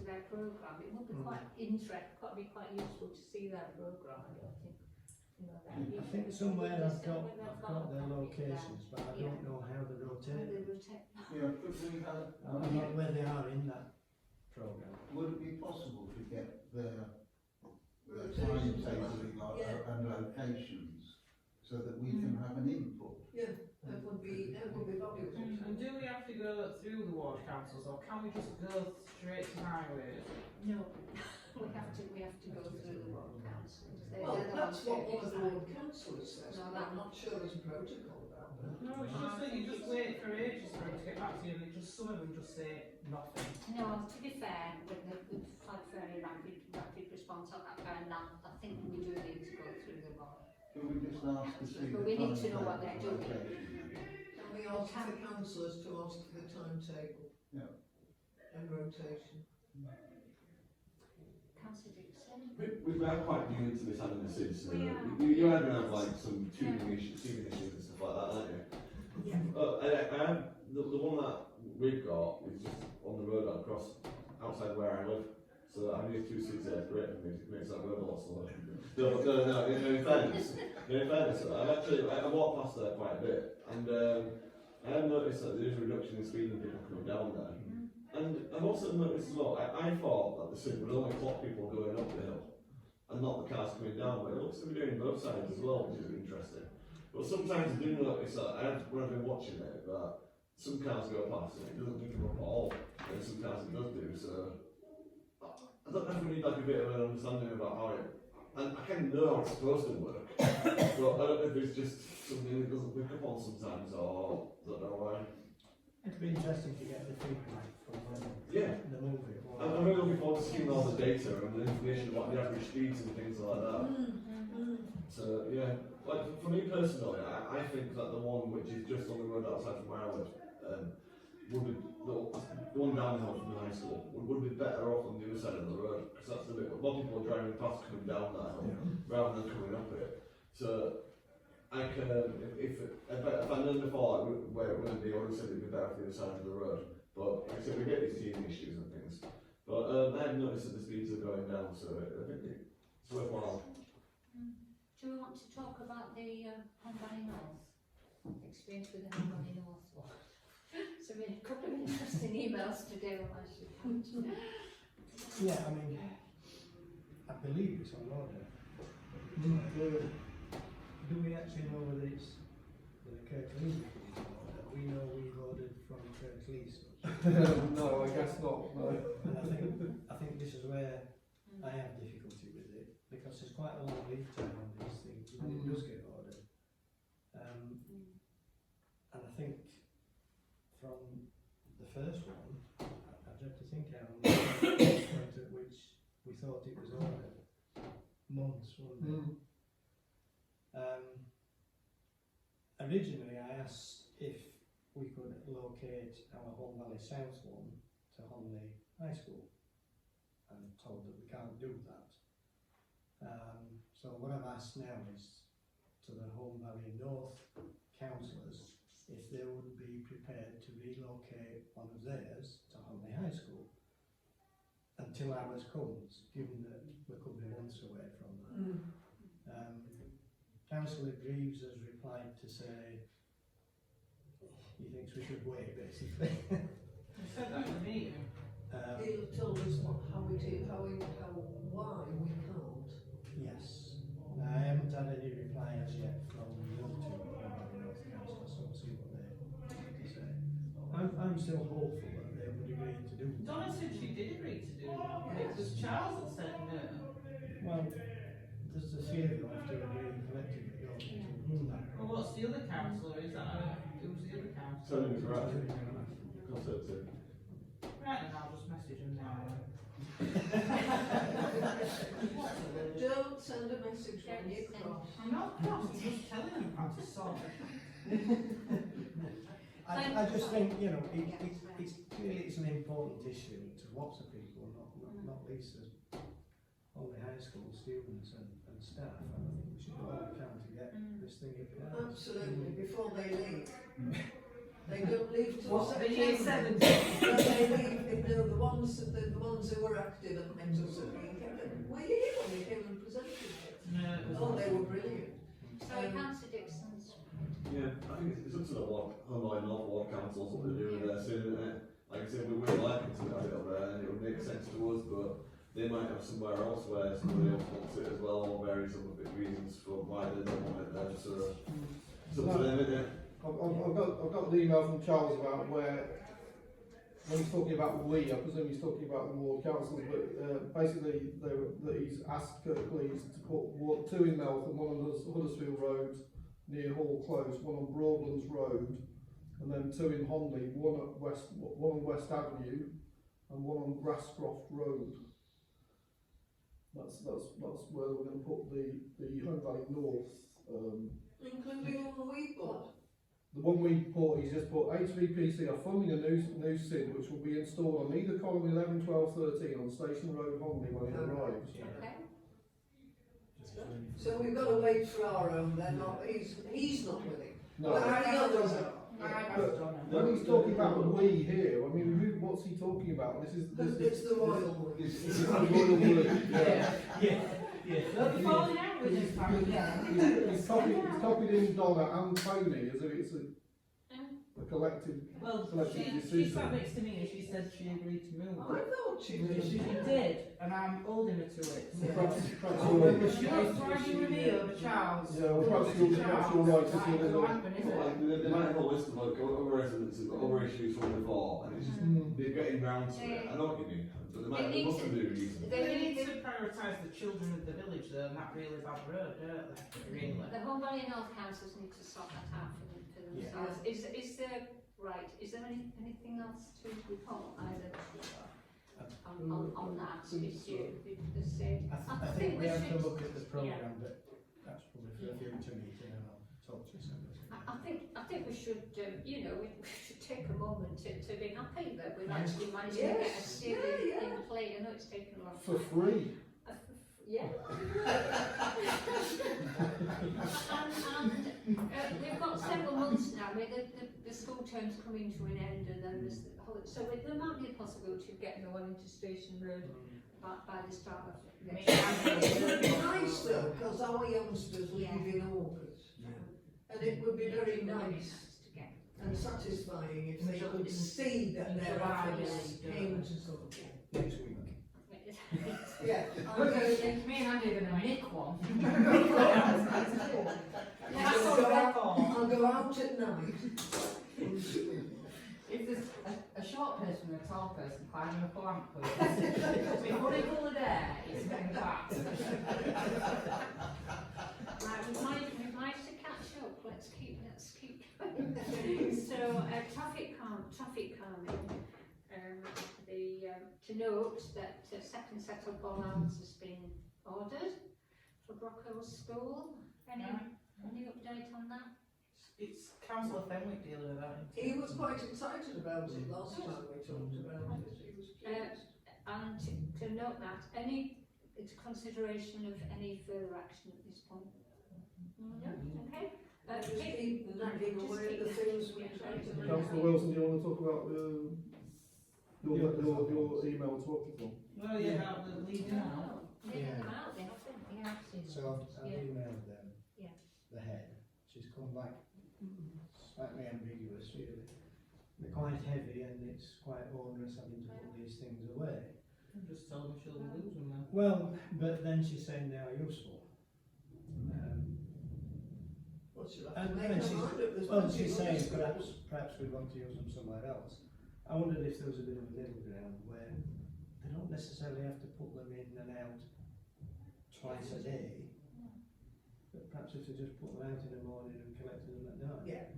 their programme. It would be quite useful to see their programme. I don't think. I think somewhere I've got their locations, but I don't know how they rotate. Yeah, could we have, I don't know where they are in that programme. would it be possible to get their timetabling and locations so that we can have an input? Yeah, that would be valuable. And do we have to go through the ward councils, or can we just go straight to highways? No, we have to go through the ward council. Well, that's what one of the ward councillors says, and I'm not sure there's a protocol about that. No, it's just that you just wait for ages for it to get back to you, and some of them just say nothing. No, to be fair, we've had very rapid response on that, and I think we do need to go through the ward. Can we just ask to see But the we need to know what they're timetable doing. location? And we ask the councillors to ask for the timetable. Yeah. And rotation. Councillor Dixon? We've been quite new into this having a SID, so We are. you are going to have like some tuning issues and stuff like that, aren't you? Yeah. I have the one that we've got is just on the road across outside where I live. So I use 2 SIDs there, great for me, it makes that road a lot slower. No, in fairness, I walk past there quite a bit, and I have noticed that there is a reduction in speed and people coming down there. And I've also noticed as well, I thought that the SID would only clock people going up the hill, and not the cars coming down, but it looks to be doing both sides as well, which is interesting. But sometimes I do notice that, when I've been watching it, that some cars go past and it doesn't pick them up at all, and some cars it does do, so I don't know if we need like a bit of an understanding about how it, and I kind of know how it's supposed to work, but I don't know if it's just something that doesn't pick up on sometimes, or I don't know why. It'd be interesting to get the feedback from Yeah. the movie. I'm really looking forward to seeing all the data and the information about the average speeds and things like that. So yeah, like for me personally, I think that the one which is just on the road outside from where I live, would be the one downhill from the high school would be better off on the other side of the road, because that's the bit. A lot of people are driving past coming down that hill rather than coming up it. So I can, if I knew before where it wouldn't be, I would have said it'd be better for the other side of the road. But like I said, we get these teething issues and things. But I have noticed that the speeds are going down, so I think it's worthwhile. Do we want to talk about the Home Valley North? Experience with the Home Valley North one? So we had a couple of interesting emails today on my account. Yeah, I mean, I believe it's on order. Do we actually know whether it's the Kirklees is on order? We know we've ordered from Kirklees. No, I guess not. No. And I think this is where I have difficulty with it. because there's quite a long lead time on these things when it does get ordered. And I think from the first one, I'd have to think how long the point at which we thought it was ordered. Months, wasn't it? Originally I asked if we could locate our Home Valley South one to Honley High School. I'm told that we can't do that. So what I've asked now is to the Home Valley North councillors if they would be prepared to relocate one of theirs to Honley High School until ours comes, given that we could be months away from that. Councillor Greaves has replied to say he thinks we should wait, basically. You said that to me. He'll tell us how we do, why we can't. Yes. I haven't had any reply as yet from the other two North councillors, so we'll see what they have to say. I'm still hopeful that they would agree to do that. Donna said she did agree to do that. It was Charles that said no. Well, there's the three of them have to agree collectively, don't they, to do that. Well, what's the other councillor? Is that who's the other councillor? Tony McGrath, Conservative. Right, then I'll just message him now. Don't send a message when you're cross. I'm not cross, I'm just telling him how to solve it. I just think, you know, it's clearly it's an important issue to lots of people, not least as only high school students and staff. And I think we should do all we can to get this thing in place. Absolutely, before they leave. They don't leave till What, the year 7? They leave, the ones who were active and met us at the, were you here when we came and presented it? No. Oh, they were brilliant. Sorry, Councillor Dixon's. Yeah, I think it's up to the Honley North Ward Councils what they do with their soon, isn't it? Like I said, we would like it to have it up there and it would make sense to us, but they might have somewhere else where somebody else wants it as well, or various other big reasons for why they don't want it there, so it's up to them, isn't it? I've got the email from Charles about where, when he's talking about we, I presume he's talking about the ward councils, but basically that he's asked Kirklees to put 2 in Meltham, one on Huddersfield Road near Hall Close, one on Broadlands Road, and then 2 in Honley, one on West Avenue, and one on Grasscroft Road. That's where we're going to put the Home Valley North. Including on the weed board. The one we put, he's just put HVPC are funding a new SID which will be installed on either column 11, 12, 13 on Station Road, Honley when it arrives. Okay. So we've got to wait for our own, they're not, he's not willing. No. But the others are. When he's talking about the we here, I mean, what's he talking about? It's the royal we. It's the royal we. They'll be falling out with this family. He's copied in Donna and Tony as if it's a collective she decision. sat next to me and she said she agreed to move. I thought she did. She did. And I'm holding her to it. So. Perhaps She wants to argue with me over Charles. Yeah, well, perhaps you're right. They might have a list of like other residents who've got other issues from before, and it's just they're getting round to it. I know what you mean, but they must have been reasons. They need to prioritise the children of the village though, and that really bad road, don't they? Really. The Home Valley North councils need to sort that out for themselves. Is there anything else to report either on that issue? I think we have to look at the programme, but that's probably for a future meeting and I'll talk to you soon. I think we should, we should take a moment to be happy that we've actually managed to get a series in play. I know it's taken a long time. For free. Yeah. And we've got several months now where the school term's coming to an end, and then there's the holiday. So there might be a possibility of getting the one into Station Road by the start of next year. It would be nice though, because our youngsters leave in August. And it would be very nice and satisfying if they could see that their efforts came to something. Next week. Yeah. Me and Andy are going to make one. I'll go out at night. If there's a short person and a tall person climbing up a lamppost. Before they pull the air, it's getting back. Right, we'd like to catch up. Let's keep going. So, traffic calming. To note that second set of bollards has been ordered for Brockhall School. Any update on that? It's Councillor Fenwick dealing with that. He was quite excited about it last time we talked about it. He was pleased. And to note that any consideration of any further action at this point. No? Okay. Just keep nagging away at the things we try to make. Councillor Wilson, do you want to talk about your email to Octopus? Well, you have the leading out. They Yeah. come out, they have them. Yeah. So I've Yeah. emailed them, Yeah. the head, she's come back slightly ambiguous really. They're quite heavy and it's quite onerous having to put these things away. Just tell them she'll lose them now. Well, but then she's saying they are useful. Well, she'll have And to make then her she's, mind up. There's well, plenty she's of saying schools. perhaps we want to use them somewhere else. I wondered if there was a bit of a middle ground where they don't necessarily have to put them in and out twice a day, but perhaps if they just put them out in the morning and collected them at night. Yeah,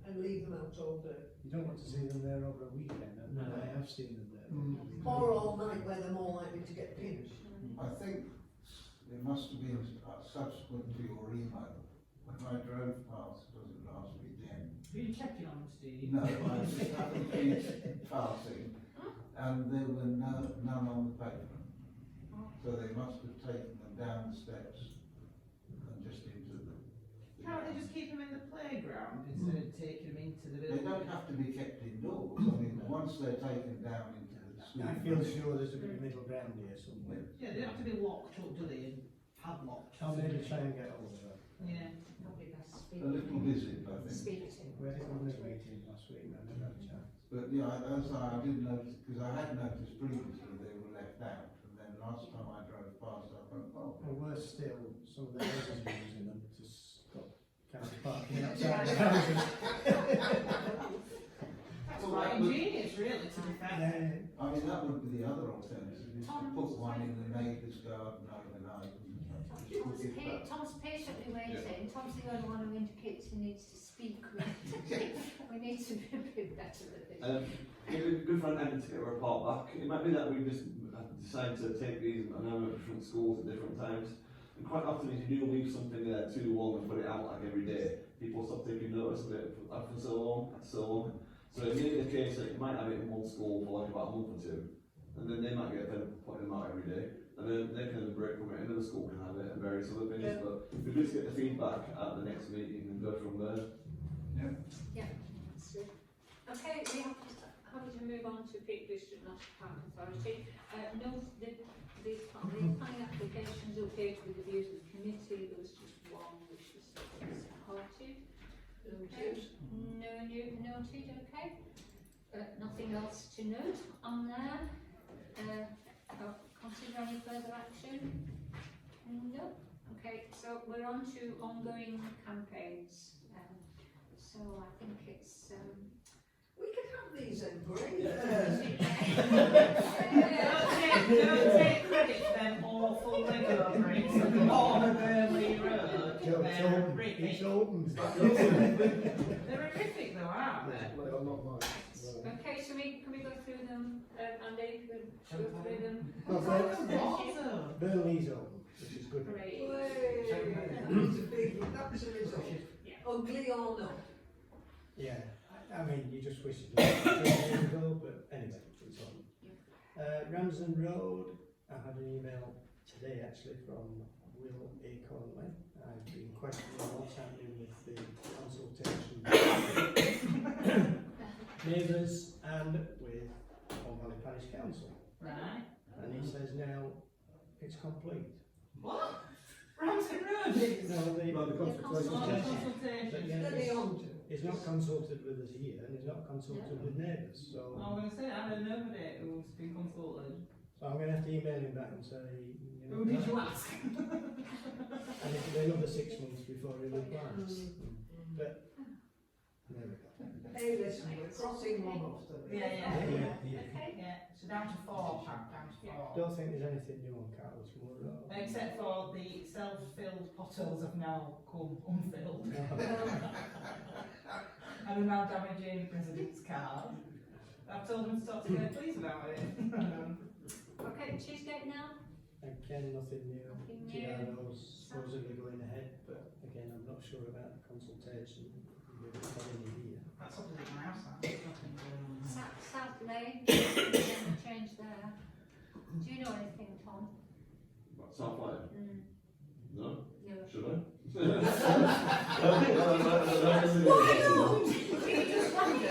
and leave them out all day. You don't want to see them there over a weekend, and No. I have seen them there. Or all night where they're more likely to get pinched. I think it must have been subsequent to your email. When I drove past, was it last weekend? Are you checking on them, Steve? No, I just happened to be passing, and there were none on the pavement. So they must have taken them down the steps and just into the. Can't they just keep them in the playground instead of taking them into the They building? don't have to be kept indoors. I mean, once they're taken down into the school. I feel sure there's a bit of middle ground here somewhere. Yeah, they don't have to be locked up, do they? And padlocked. I'll maybe try and get hold of her. Yeah. Probably best speak. A little visit, I think. Speak to. We had it on the meeting last week, and I never had a chance. But yeah, I did notice, because I had noticed previously they were left out, and then last time I drove past, I thought, oh. Or worse still, some of the houses are using them to stop cars parking outside the houses. That's quite ingenious, really, to be fair. Yeah. I mean, that would be the other alternative, is to put one in the neighbour's garden overnight. Tom's patiently waiting. Tom's the only one who indicates he needs to speak. We need to be a bit better at this. It'd be good for an Emma to get a report back. It might be that we just decide to take these and have them at different schools at different times. And quite often, if you do leave something there too long and put it out like every day, people stop taking notice of it after so long. So it may be the case that you might have it in one school for like about a month or two, and then they might get fed up putting them out every day. And then they can have a break from it, another school can have it, and various other things. Yeah. But we'd just get the feedback at the next meeting and go from there. Yeah, that's good. Okay, we have to move on to Peak District National Park Authority. The planning applications updated with the views of the committee. There was just one which was supported. Okay. No new noted, okay. Nothing else to note on there. Consider any further action? No. Okay, so we're on to ongoing campaigns. So I think it's We could have these engraved. Don't take credit for them awful Lego bricks on Burnley Road. It's opened. They're horrific though, aren't they? Well, not mine. okay. So can we go through them? Andy, go through them. Awesome. Burnley's open, which is good. Great. That's a result. Yeah. Ugly or not. Yeah, I mean, you just wish it was 2 years ago, but anyway, it's on. Ramsden Road, I had an email today actually from Will A. Conley. I've been questioning what's happening with the consultation with neighbours and with Holme Valley Parish Council. Right. And he says now it's complete. What? Ramsden Road? No, the consultation. But yeah, Steady on to. he's not consulted with us here and he's not consulted with neighbours, so. I'm going to say, I know nobody who's been consulted. So I'm going to have to email him back and say, you know, Who did you ask? and it'll be another 6 months before he replies. But there we go. Hey, Jason, we're crossing one off the list. Yeah. So down to 4, Pat, down to 4. Don't think there's anything new on Carroll's Moor Road. Except for the self-filled potholes have now come unfilled. And are now damaging residents' cars. I've told them to talk to their police about it. Okay, Tuesday now? Again, nothing new. Nothing new. GRO's supposedly going ahead, but again, I'm not sure about the consultation. We're not in here. That's something that my house has. Nothing going on. South Lane, change there. Do you know anything, Tom? What, South Lane? No? No. Should I?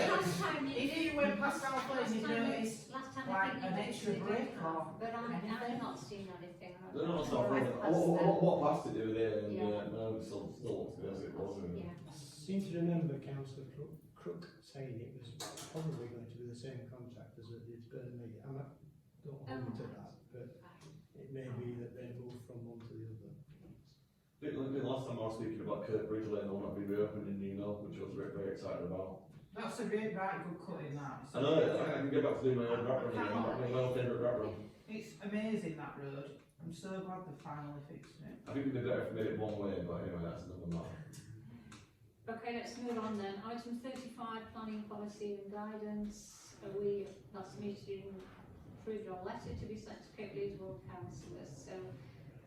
Last time If you went past South Lane, you noticed last time like I think an you extra did, brick or but I've not seen anything. No, no, South Lane. I walked past it the other day and no, it still looks good as it was. Yeah. I seem to remember Councillor Crook saying it was probably going to be the same contractors that did Burnley. I don't hold to that, but it may be that they move from one to the other. I think the last time I was speaking about Kirkbridge Lane, the one that we reopened in Nino, which I was very excited about. That's a great, right good cutting, that. I know, I can get back to doing my own rap run again, my own favourite rap run. It's amazing, that road. I'm so glad they finally fixed it. I think it'd be better if we made it one way, but anyway, that's another matter. Okay, let's move on then. Item 35, planning policy and guidance. We last meeting approved our letter to be sent to Cape Leeds Ward councillors. So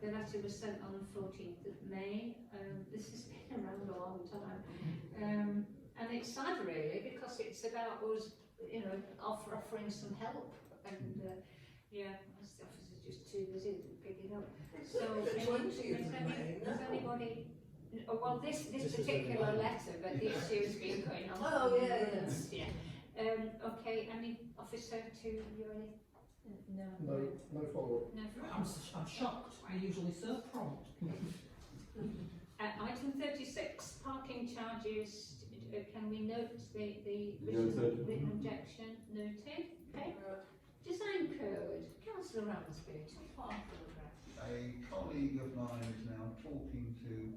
the letter was sent on the 14th of May. This has been around a long time. And it's sad really because it's about us, you know, offering some help. And yeah, as the officer's just too busy to pick it up. So has anybody? Oh, well, this particular letter, but the issue has been going on. Oh, yeah. Okay, any officer to you any? No follow-up. No. I'm shocked. I'm usually so prompt. Item 36, parking charges. Can we note the objection noted? Okay. Design code. Councillor Ramsby, top half paragraph. A colleague of mine is now talking to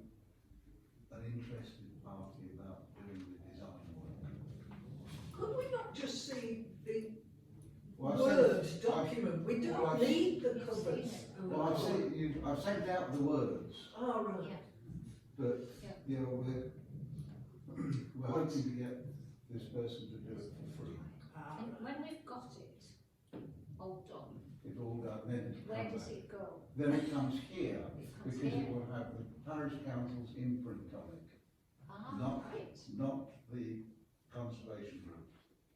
an interested party about doing the design work. Could we not just see the Well, Word document? We don't well, need the covers. Well, I've sent out the words, Oh, right. Yeah. but, you know, we're hoping to get this person to do it for free. And when we've got it all done, It all got then. where does it go? Then it comes here, It comes because here. it will have the parish council's imprint on it, Right. not the conservation group.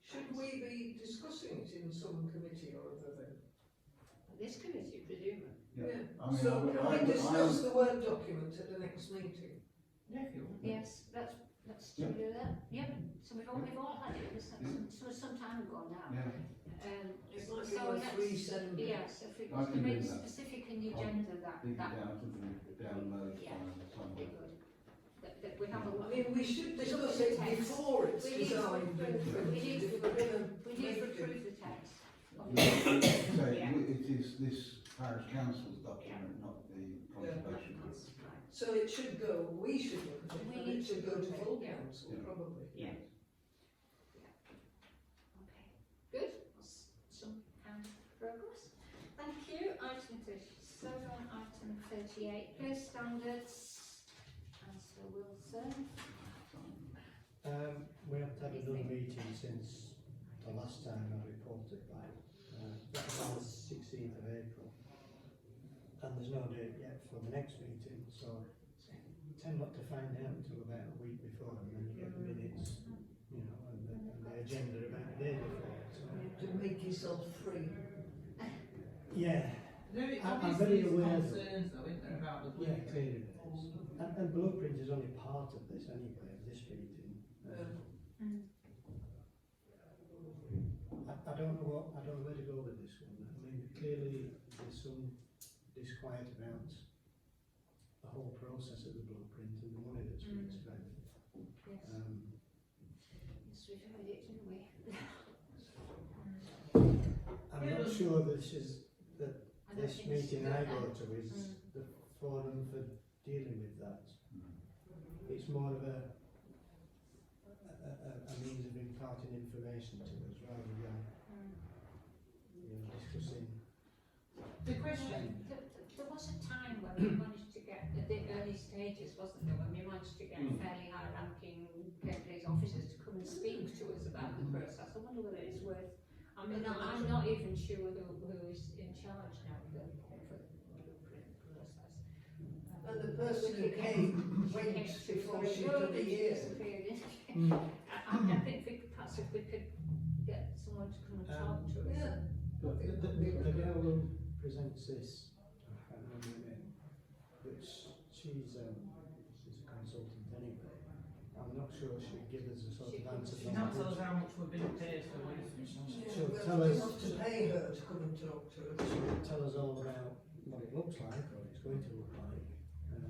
Should we be discussing it in some committee or other then? This committee, presumably. Yeah. I mean, So can I we discuss the Word document at the next meeting? Yeah, if you want. Yes, let's do that. Yep. So we've all had it. Some time ago now. Yeah. It might be So worth let's, resending. yes, if we I can make do that. specific in the agenda Dig it that out of the download Yeah. file would be somewhere. good. That we have a I mean, we should discuss it before it's We need to designed and approve- we need printed. to- If we're gonna We need to make it. approve the text. So Yeah. it is this parish council's document, not the conservation group. So it should go, we should look at it, We and need it should to go look to at it, full yeah. council, Yeah. probably. Yeah. Okay, good. That's some kind of progress. Thank you. Item 37, item 38, clear standards. Councillor Wilson. We haven't had another meeting since the last time I reported back. That was on the 16th of April. And there's no date yet for the next meeting, so you tend not to find out until about a week before, and then you get the minutes, you know, and the agenda about a day before. So, To make yourself free. yeah, There is I'm obviously very aware of concerns though, isn't there, about the yeah, blueprint? clearly it is. And blueprint is only part of this anyway, of this meeting. I don't know where to go with this one. I mean, clearly there's some disquiet about the whole process of the blueprint and the money that's been spent. Yes. Yes, we've heard it, didn't we? I'm not sure this is that I don't this think it's meeting good, I no. go to is the forum for dealing with that. It's more of a means of imparting information to us rather than discussing. The question. There was a time when we managed to get, at the early stages, wasn't there, when we managed to get fairly high-ranking Kirklees officers to come and speak to us about the process. I wonder whether it's worth. I mean, I'm not even sure who is in charge now of the process. And the person who came went before she did a year. I think perhaps if we could get someone to come and talk to us. Yeah. But the girl who presents this, I can't remember her name, but she's a consultant anyway. I'm not sure she'll give us a sort of answer. She's not told us how much we've been paid for this. She'll We'll tell us. have to pay her to come and talk to us. She'll tell us all about what it looks like, or it's going to look like. I'm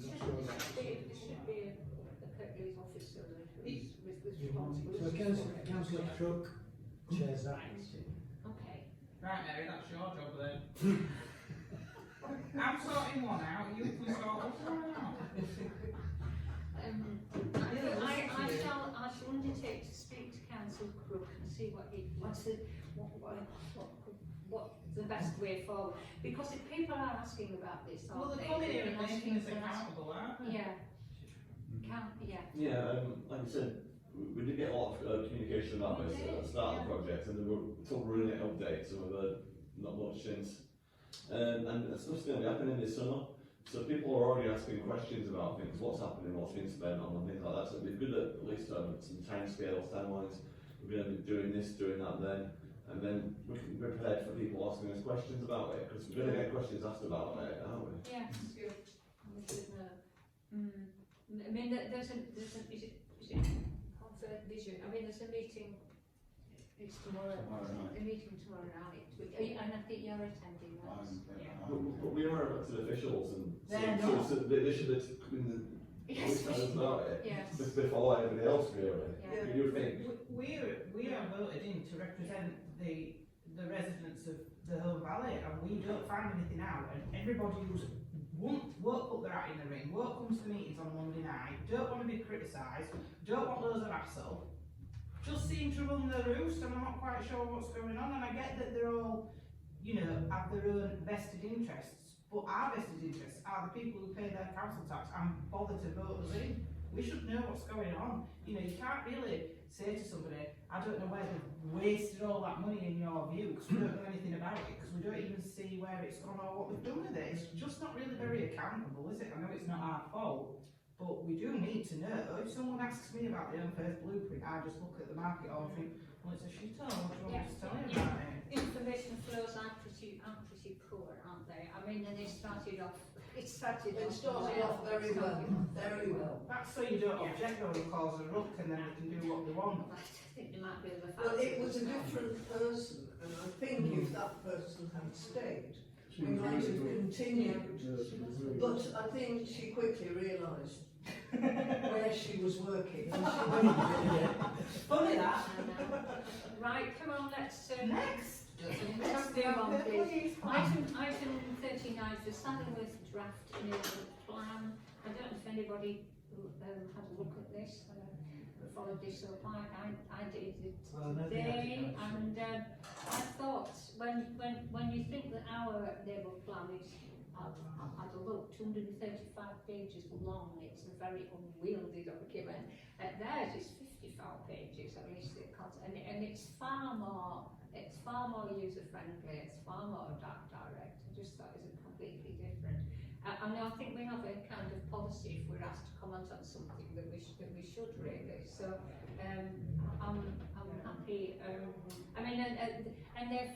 not sure that. There should be a Kirklees officer who's with So responsibility. Councillor Crook chairs that meeting. Okay. Right, Mary, that's your job then. I'm sorting one out, you can sort one out. I shall undertake to speak to Councillor Crook and see what the best way forward. Because if people are asking about this, Well, they're coming here and making us accountable, aren't they? Yeah. Yeah, like I said, we did get a lot of communication about this at the start of the project, and there were still running updates, and we've heard not much since. And stuff's going to be happening this summer, so people are already asking questions about things, what's happening, what's been spent on, and things like that. So it'd be good at least to have some timescales, timelines. We're going to be doing this, doing that, then, and then we can be prepared for people asking us questions about it, because we're going to get questions asked about it, aren't we? Yes, good. We should know. I mean, there's is it Comfort Vision? I mean, there's a meeting. It's tomorrow. A meeting tomorrow night, and I think you're attending that. But we are elected officials, and They're so they should have come Yes. about it Yes. before anybody else, really. Yeah. You think? We are voted in to represent the residents of the Home Valley, and we don't find anything out, and everybody who's won't put their hat in the ring, won't come to the meetings on Monday night, don't want to be criticised, don't want loads of hassle, just seem to run the roost, and I'm not quite sure what's going on. And I get that they're all, have their own vested interests, but our vested interests are the people who pay their council tax and bother to vote us in. We should know what's going on. You can't really say to somebody, I don't know where they've wasted all that money in your view, because we don't know anything about it, because we don't even see where it's gone or what we've done with it. It's just not really very accountable, is it? I know it's not our fault, but we do need to know. If someone asks me about the Unfair Blueprint, I just look at the market or think, well, it's a shithole, what do you want me to tell you about it? Information flows are pretty poor, aren't they? I mean, and it started off very well, very well. That's so you don't object or cause a ruck, and then they can do what they want. I think they might be the Well, it was a different person, and I think if that person had stayed, we might have continued. But I think she quickly realised where she was working. And she went, Funny that. Right, come on, let's Next. let's move on, please. Item 39 for Saddleworth draft enablement plan. I don't know if anybody had a look at this, followed this up. I did it today, and I thought when you think that our enablement plan is, I had a look, 235 pages long. It's a very unwieldy document. Theirs is 55 pages, at least it costs, and it's far more user friendly. It's far more direct. I just thought it was completely different. And I think we have a kind of policy if we're asked to comment on something that we should really. So I'm happy. I mean, and they're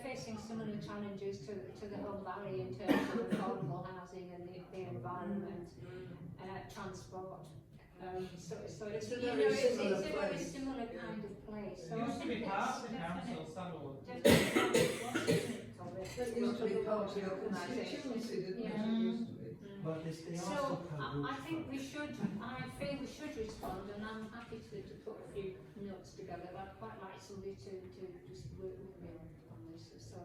facing similar challenges to the Home Valley in terms of affordable housing and the environment, transport. So it's a very similar kind of place. So It used to be part of the council, Saddlewood. that used to be part of your constituency, didn't it? It used to be. But they So I think I feel we should respond, and I'm happy to put a few notes together. I'd quite like somebody to just work with me on this. So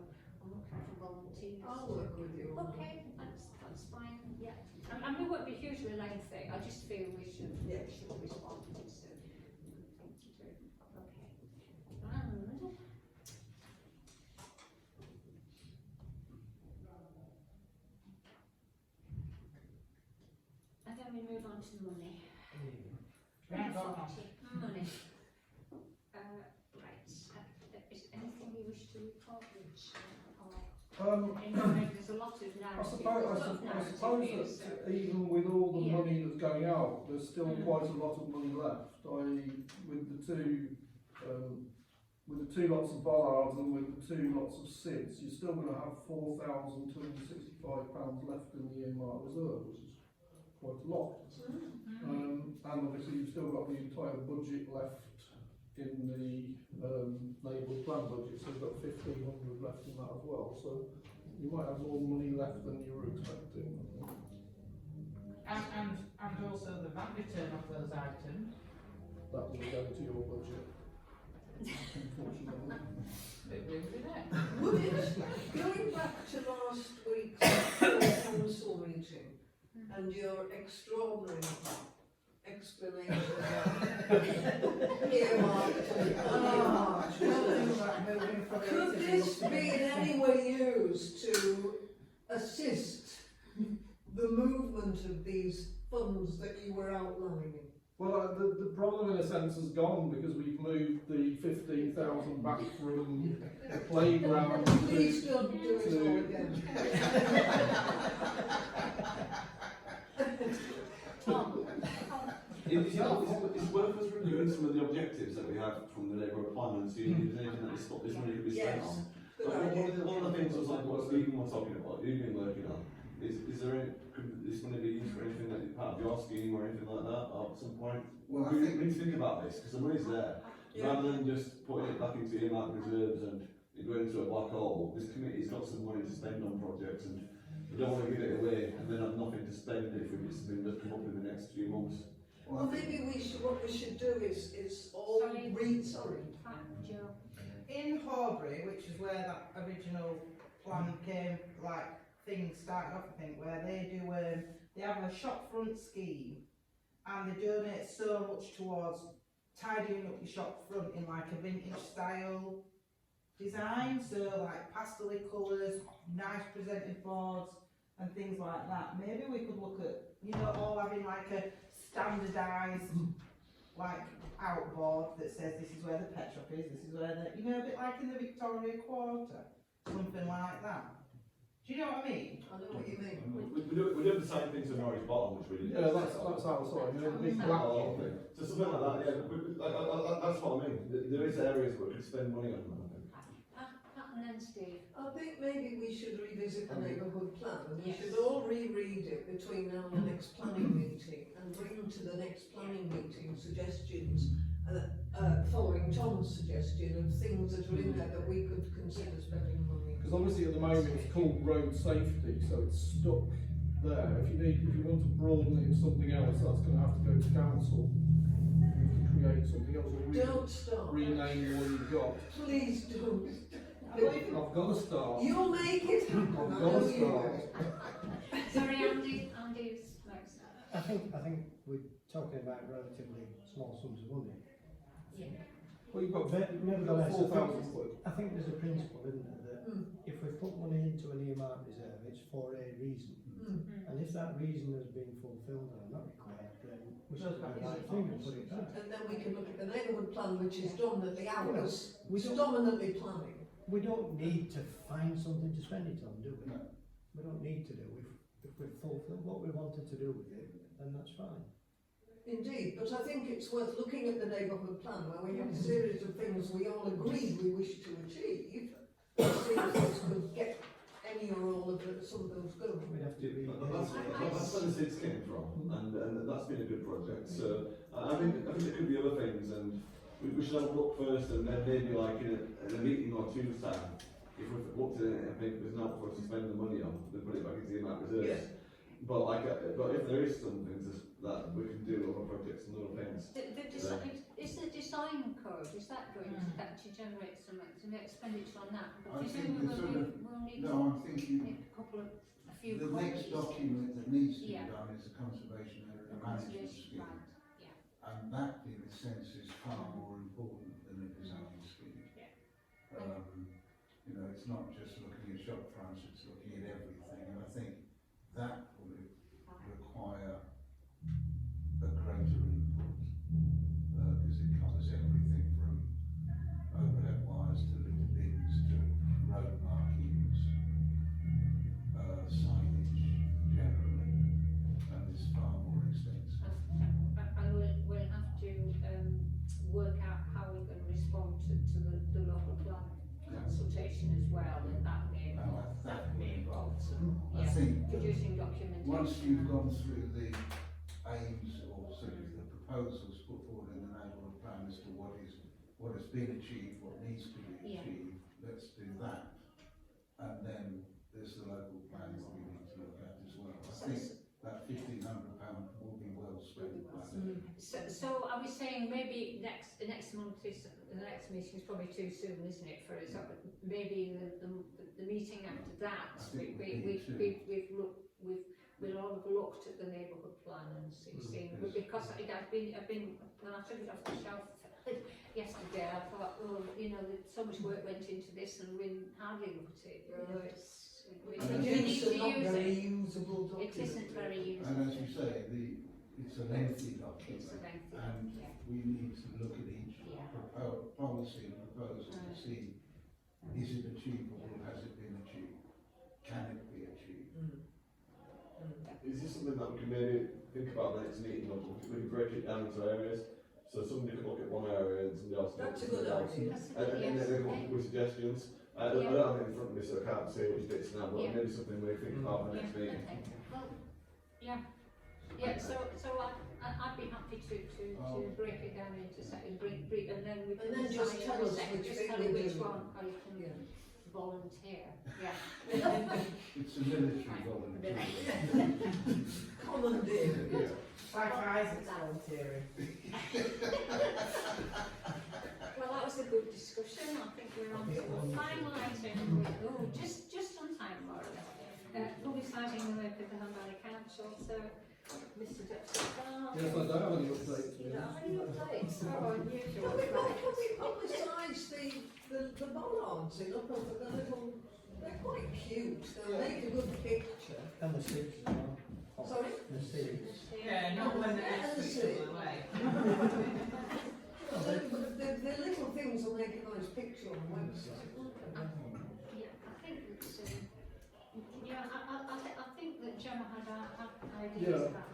I'm looking for volunteers. I'll work with you. Okay, that's fine. Yeah. I mean, it won't be hugely lengthy. I just feel we should respond to this. on to money. We haven't got one. Money. Right. Is anything you wish to report, Rich? There's a lot of narrative. I suppose that even with all the money that's going out, there's still quite a lot of money left. With the two lots of bollards and with the two lots of SIDS, you're still going to have £4,265 left in the earmark reserve, which is quite a lot. And obviously you've still got the entire budget left in the neighbourhood plan budget, so you've got 1,500 left in that as well. So you might have more money left than you were expecting. And also the VAT return of those items. That will go to your budget, unfortunately. Bit weird, isn't it? Would it, going back to last week's council meeting and your extraordinary explanation about earmarked and unearmarked, could this be in any way used to assist the movement of these funds that you were outlining? Well, the problem in a sense has gone because we've moved the 15,000 back from the playground Please don't do it all again. It's worth us reviewing some of the objectives that we have from the neighbourhood plan and seeing if there's anything that this money could be spent on. One of the things was like what Stephen was talking about, you've been working on. Is there any, could this money be used for anything that is part of your scheme or anything like that at some point? Well, we need to think about this because the money's there. Rather than just putting it back into earmarked reserves and it going into a black hole, this committee's got some money to spend on projects and we don't want to give it away and then have nothing to spend if we get something that come up in the next few months. Well, maybe what we should do is all read. Sorry. Joe. In Horbury, which is where that original plan came, like things started off, I think, where they have a shop front scheme and they donate so much towards tidying up your shop front in like a vintage style design, so like pastel colours, nice presented boards and things like that. Maybe we could look at, you know, all having like a standardised like outboard that says this is where the pet shop is, this is where the, you know, a bit like in the Victoria Quarter, something like that. Do you know what I mean? I know what you mean. We do the same thing to Norwich Bottom, which we did. Yeah, that's outside. I mean, the big black Oh, okay. So something like that, yeah. That's what I mean. There is areas where we could spend money on. Pat and then Steve. I think maybe we should revisit the neighbourhood plan and we should all reread it between now and the next planning meeting and bring to the next planning meeting suggestions following Tom's suggestion of things that are in there that we could consider spending money on. Because obviously at the moment it's called road safety, so it's stuck there. If you want to broaden it into something else, that's going to have to go to council to create something else. Don't stop. Rename what you've got. Please don't. I've got to start. You'll make it happen. I've got to start. Sorry, Andy's next. I think we're talking about relatively small sums of money. Yeah. Well, you've got Nevertheless, 4,000 quid. I think there's a principle, isn't there, that if we put money into an earmarked reserve, it's for a reason. And if that reason has been fulfilled and not required, then we should do the right thing and put it back. And then we can look at the neighbourhood plan, which is dominantly ours. We don't- Dominantly planning. We don't need to find something to spend it on, do we? No. We don't need to do. If we've fulfilled what we wanted to do with it, then that's fine. Indeed, but I think it's worth looking at the neighbourhood plan where we have a series of things we all agree we wish to achieve. See if those could get any or all of some of those going. We'd have to read That's where the SIDS came from, and that's been a good project. So I think there could be other things, and we should have a look first, and then maybe like in a meeting or two's time, if we've looked at it and think there's not for us to spend the money on, then put it back into the earmarked reserves. Yes. But if there is some things that we can do other projects and other things. Is the design code, is that going to generate some expenditure on that? I But think presumably we'll need I'm thinking a few the copies. next document that needs to be Yeah. done is the conservation area The management conservation scheme. plan, yeah. And that, in a sense, is far more important than a design scheme. Yeah. You know, it's not just looking at shop fronts, it's looking at everything, and I think that would require because it covers everything from overhead wires to litter bins to road markings, signage generally, and it's far more expensive. And we'll have to work out how we're going to respond to the local plan consultation as well, and that may involve some I think that producing documentation. once you've gone through the aims or sort of the proposals put forward in the neighbourhood plan as to what has been achieved, what needs to be achieved, let's do that. And then there's the local plan that we need to look at as well. I think that £1,500 will be well spent by then. So are we saying maybe the next month is, the next meeting is probably too soon, isn't it, for us? Maybe the meeting after that, we'll all have looked at the neighbourhood plan and seen, because I've been, when I took it off the shelf yesterday, I thought, well, you know, so much work went into this and we hardly looked at it. You know, we need to use it. Usable document. It isn't very usable. And as you say, it's a lengthy document, It's a lengthy and we need to look at each policy and proposal to see, is it achievable, has it been achieved, can it be achieved? Is this something that we can maybe think about the next meeting, or we can break it down into areas? So somebody could look at one area and somebody else could look That's at a good something else. idea. And then they come up with suggestions. I don't have it in front of me, so I can't say which bits now, but maybe something we think about the next meeting. Well, so I'd be happy to break it down into sections, and then we can just decide tell us which just bit tell we're you which doing. one, or you can volunteer. Yeah. It's a military volunteer. Commandeer. Like Isaac's volunteering. Well, that was a good discussion. I think we're on to the final item. Oh, just on time, more or less. Publicising the work of the Hull Valley Council. So, Mr. Deputy Clerk. Yes, I don't have any updates. You don't have any updates? Oh, unusual. Can we publicise the bollards in up over the little, they're quite cute, they'll make a good picture. And the seats as well. Sorry? The seats. Yeah, not when they're next to each other away. The little things will make a nice picture on the website. Yeah, I think that, I think that Gemma had ideas about